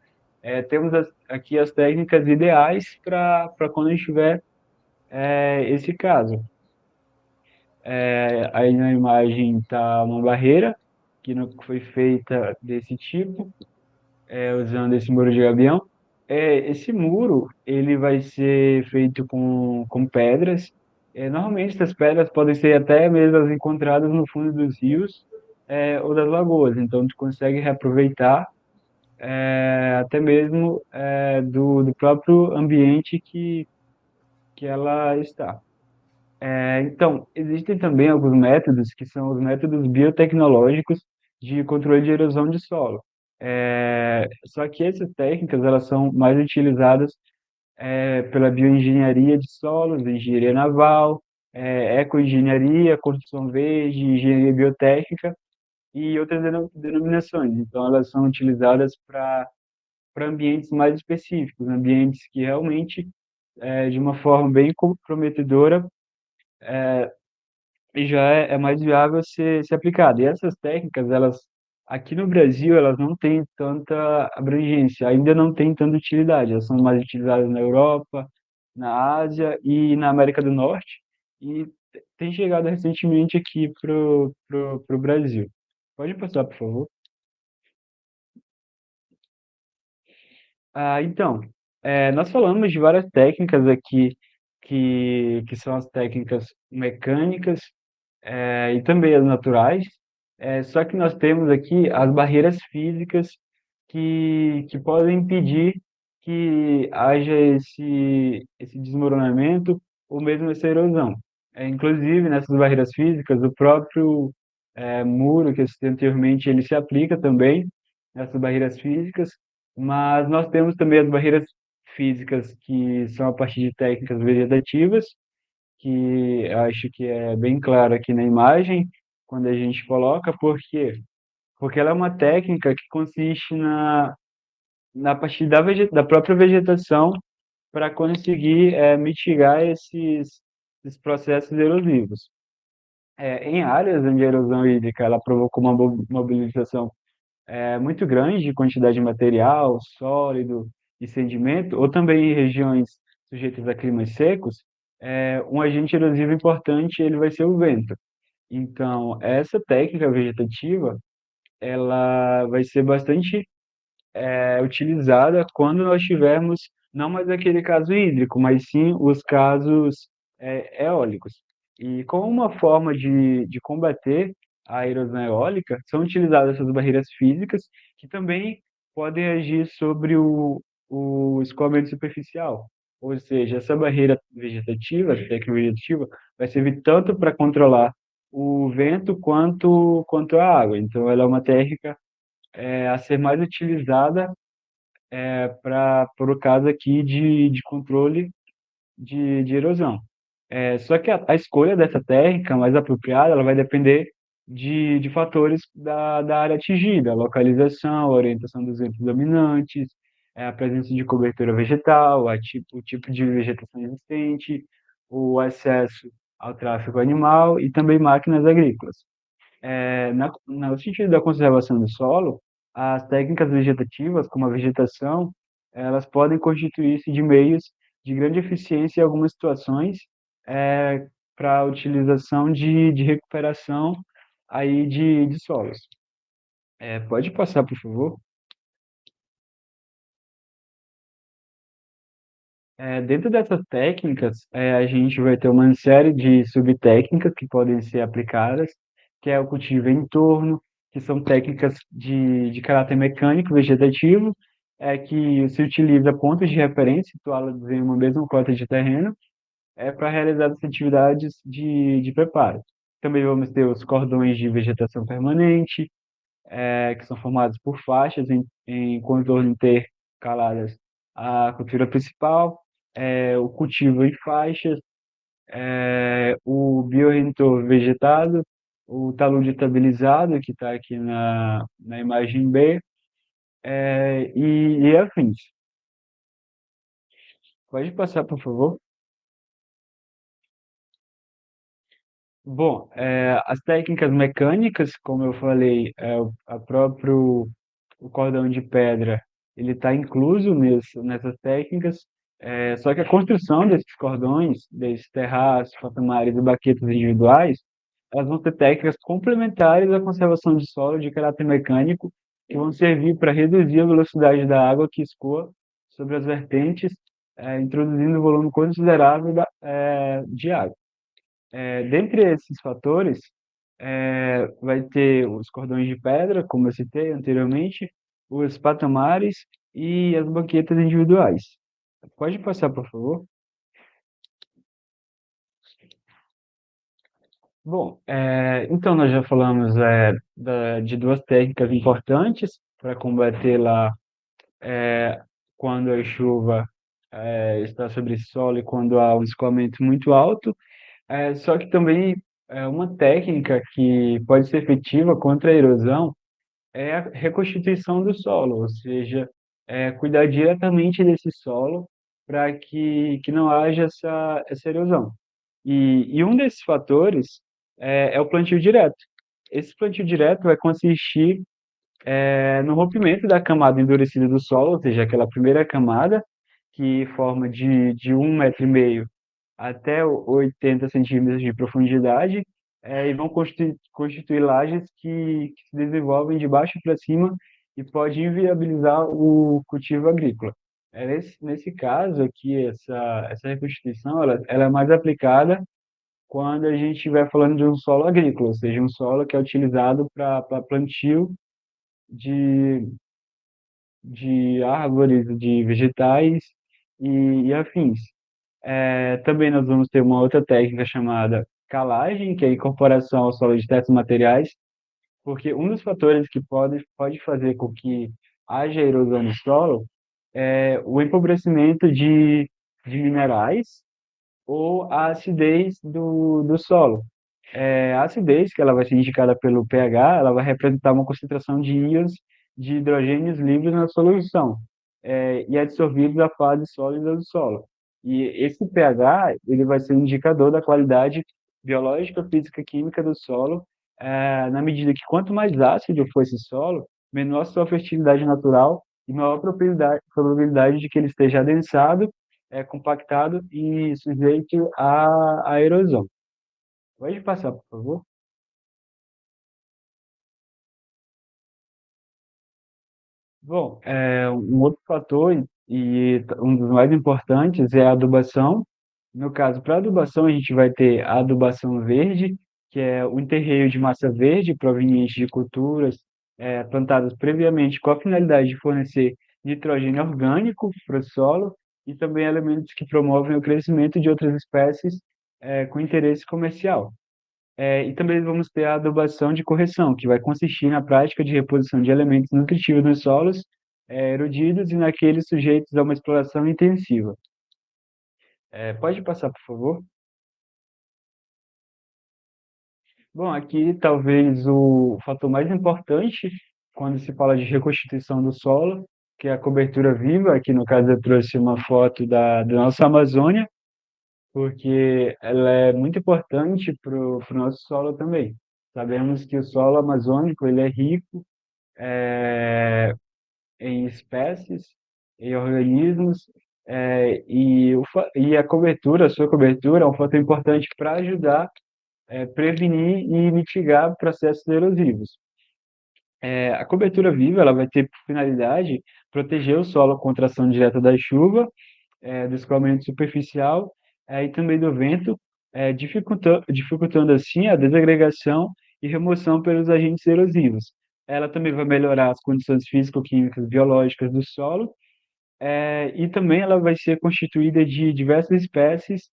temos aqui as técnicas ideais para quando a gente tiver esse caso. Aí na imagem está uma barreira que foi feita desse tipo, usando esse muro de gabião. Esse muro ele vai ser feito com pedras. Normalmente essas pedras podem ser até mesmo as encontradas no fundo dos rios ou das lagoas. Então tu consegue reaproveitar até mesmo do próprio ambiente que ela está. Então, existem também alguns métodos que são os métodos biotecnológicos de controle de erosão de solo. Só que essas técnicas elas são mais utilizadas pela bioengenharia de solos, engenharia naval, ecoengenharia, construção verde, engenharia biotécnica e outras denominações. Então, elas são utilizadas para ambientes mais específicos, ambientes que realmente, de uma forma bem comprometedora, e já é mais viável ser aplicado. E essas técnicas, elas aqui no Brasil, elas não têm tanta abrangência, ainda não têm tanta utilidade. Elas são mais utilizadas na Europa, na Ásia e na América do Norte, e tem chegado recentemente aqui pro Brasil. Pode passar, por favor. Então, nós falamos de várias técnicas aqui que são as técnicas mecânicas, e também as naturais, só que nós temos aqui as barreiras físicas que podem impedir que haja esse desmoronamento ou mesmo essa erosão. Inclusive, nessas barreiras físicas, o próprio muro que eu citei anteriormente, ele se aplica também nessas barreiras físicas, mas nós temos também as barreiras físicas que são a partir de técnicas vegetativas, que acho que é bem claro aqui na imagem, quando a gente coloca, por quê? Porque ela é uma técnica que consiste na partir da própria vegetação, para conseguir mitigar esses processos erosivos. Em áreas onde a erosão hídrica ela provocou uma mobilização muito grande de quantidade de material, sólido e sedimento, ou também em regiões sujeitas a climas secos, um agente erosivo importante ele vai ser o vento. Então, essa técnica vegetativa, ela vai ser bastante utilizada quando nós tivermos não mais aquele caso hídrico, mas sim os casos eólicos. E como uma forma de combater a erosão eólica, são utilizadas essas barreiras físicas que também podem agir sobre o escoamento superficial. Ou seja, essa barreira vegetativa, essa técnica vegetativa, vai servir tanto para controlar o vento quanto a água. Então, ela é uma técnica a ser mais utilizada para o caso aqui de controle de erosão. Só que a escolha dessa técnica mais apropriada, ela vai depender de fatores da área atingida, a localização, a orientação dos ventos dominantes, a presença de cobertura vegetal, o tipo de vegetação existente, o acesso ao tráfego animal e também máquinas agrícolas. No sentido da conservação do solo, as técnicas vegetativas, como a vegetação, elas podem constituir-se de meios de grande eficiência em algumas situações, para a utilização de recuperação aí de solos. Pode passar, por favor? Dentro dessas técnicas, a gente vai ter uma série de subtécnicas que podem ser aplicadas, que é o cultivo em torno, que são técnicas de caráter mecânico, vegetativo, que se utiliza pontos de referência situados em uma mesma cota de terreno, para realizar as atividades de preparo. Também vamos ter os cordões de vegetação permanente, que são formados por faixas em contorno intercaladas à cultura principal, o cultivo em faixas, o biorentor vegetado, o talude estabilizado, que está aqui na imagem B, e afins. Pode passar, por favor? Bom, as técnicas mecânicas, como eu falei, o cordão de pedra, ele está incluso nessas técnicas, só que a construção desses cordões, desses terraços, patamares e baquetas individuais, elas vão ser técnicas complementares à conservação de solo de caráter mecânico, que vão servir para reduzir a velocidade da água que escoa sobre as vertentes, introduzindo um volume considerável de água. Dentre esses fatores, vai ter os cordões de pedra, como eu citei anteriormente, os patamares e as banquetas individuais. Pode passar, por favor? Bom, então nós já falamos de duas técnicas importantes para combater lá quando a chuva está sobre solo e quando há um escoamento muito alto. Só que também uma técnica que pode ser efetiva contra a erosão é a reconstituição do solo, ou seja, cuidar diretamente desse solo para que não haja essa erosão. E um desses fatores é o plantio direto. Esse plantio direto vai consistir no rompimento da camada endurecida do solo, ou seja, aquela primeira camada que forma de 1,5 m até 80 centímetros de profundidade, e vão constituir lajes que se desenvolvem de baixo para cima e pode inviabilizar o cultivo agrícola. Nesse caso aqui, essa reconstituição, ela é mais aplicada quando a gente estiver falando de um solo agrícola, ou seja, um solo que é utilizado para plantio de, de árvores, de vegetais e afins. Também nós vamos ter uma outra técnica chamada calagem, que é a incorporação ao solo de certos materiais, porque um dos fatores que pode fazer com que haja erosão no solo é o empobrecimento de minerais ou a acidez do solo. A acidez, que ela vai ser indicada pelo pH, ela vai representar uma concentração de íons de hidrogênios livres na solução. e absorvidos da fase sólida do solo. E esse pH, ele vai ser um indicador da qualidade biológica, física, química do solo, na medida que quanto mais ácido for esse solo, menor sua fertilidade natural e maior probabilidade de que ele esteja adensado, compactado e sujeito à erosão. Pode passar, por favor. Bom, um outro fator e um dos mais importantes é a adubação. No caso, para adubação, a gente vai ter a adubação verde, que é o enterreio de massa verde proveniente de culturas plantadas previamente com a finalidade de fornecer nitrogênio orgânico para o solo e também elementos que promovem o crescimento de outras espécies com interesse comercial. E também vamos ter a adubação de correção, que vai consistir na prática de reposição de elementos nutritivos nos solos erodidos e naqueles sujeitos a uma exploração intensiva. Pode passar, por favor? Bom, aqui talvez o fator mais importante quando se fala de reconstituição do solo, que é a cobertura viva. Aqui no caso eu trouxe uma foto da nossa Amazônia, porque ela é muito importante para o nosso solo também. Sabemos que o solo amazônico ele é rico em espécies, em organismos, e a cobertura, a sua cobertura é um fator importante para ajudar prevenir e mitigar processos erosivos. A cobertura viva ela vai ter por finalidade proteger o solo contra a ação direta da chuva, do escoamento superficial e também do vento, dificultando assim a desagregação e remoção pelos agentes erosivos. Ela também vai melhorar as condições físico-químicas biológicas do solo, e também ela vai ser constituída de diversas espécies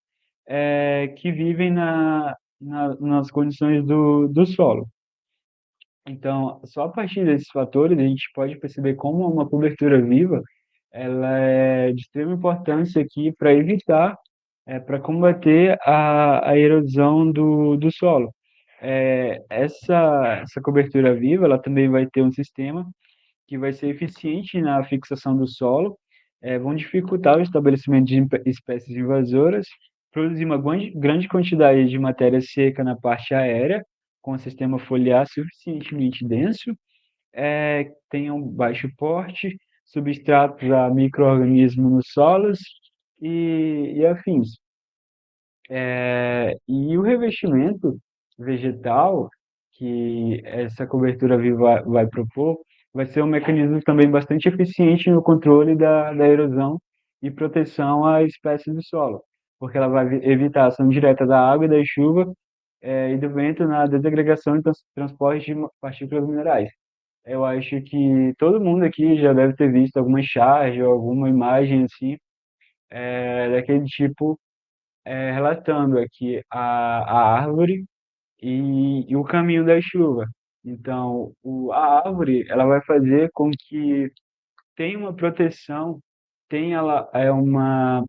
que vivem nas condições do solo. Então, só a partir desses fatores a gente pode perceber como uma cobertura viva ela é de extrema importância aqui para evitar, para combater a erosão do solo. Essa cobertura viva ela também vai ter um sistema que vai ser eficiente na fixação do solo, vão dificultar o estabelecimento de espécies invasoras, produzir uma grande quantidade de matéria seca na parte aérea, com um sistema foliar suficientemente denso, tem um baixo porte, substratos a micro-organismos nos solos e afins. E o revestimento vegetal que essa cobertura viva vai propor vai ser um mecanismo também bastante eficiente no controle da erosão e proteção às espécies do solo, porque ela vai evitar a ação direta da água e da chuva e do vento na desagregação e transporte de partículas minerais. Eu acho que todo mundo aqui já deve ter visto alguma charge ou alguma imagem assim, daquele tipo, relatando aqui a árvore e o caminho da chuva. Então, a árvore ela vai fazer com que tenha uma proteção, tenha uma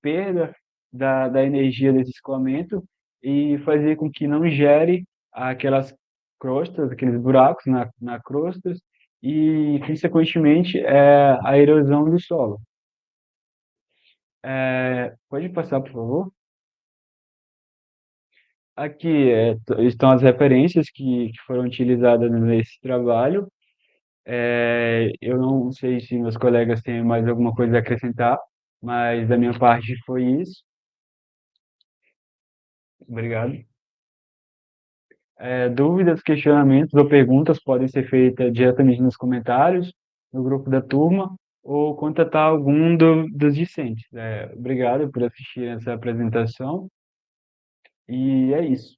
perda da energia desse escoamento e fazer com que não gere aquelas crostas, aqueles buracos na crostas e, consequentemente, a erosão do solo. Pode passar, por favor? Aqui estão as referências que foram utilizadas nesse trabalho. Eu não sei se meus colegas têm mais alguma coisa a acrescentar, mas da minha parte foi isso. Obrigado. Dúvidas, questionamentos ou perguntas podem ser feitas diretamente nos comentários, no grupo da turma, ou contatar algum dos discentes. Obrigado por assistir essa apresentação, e é isso.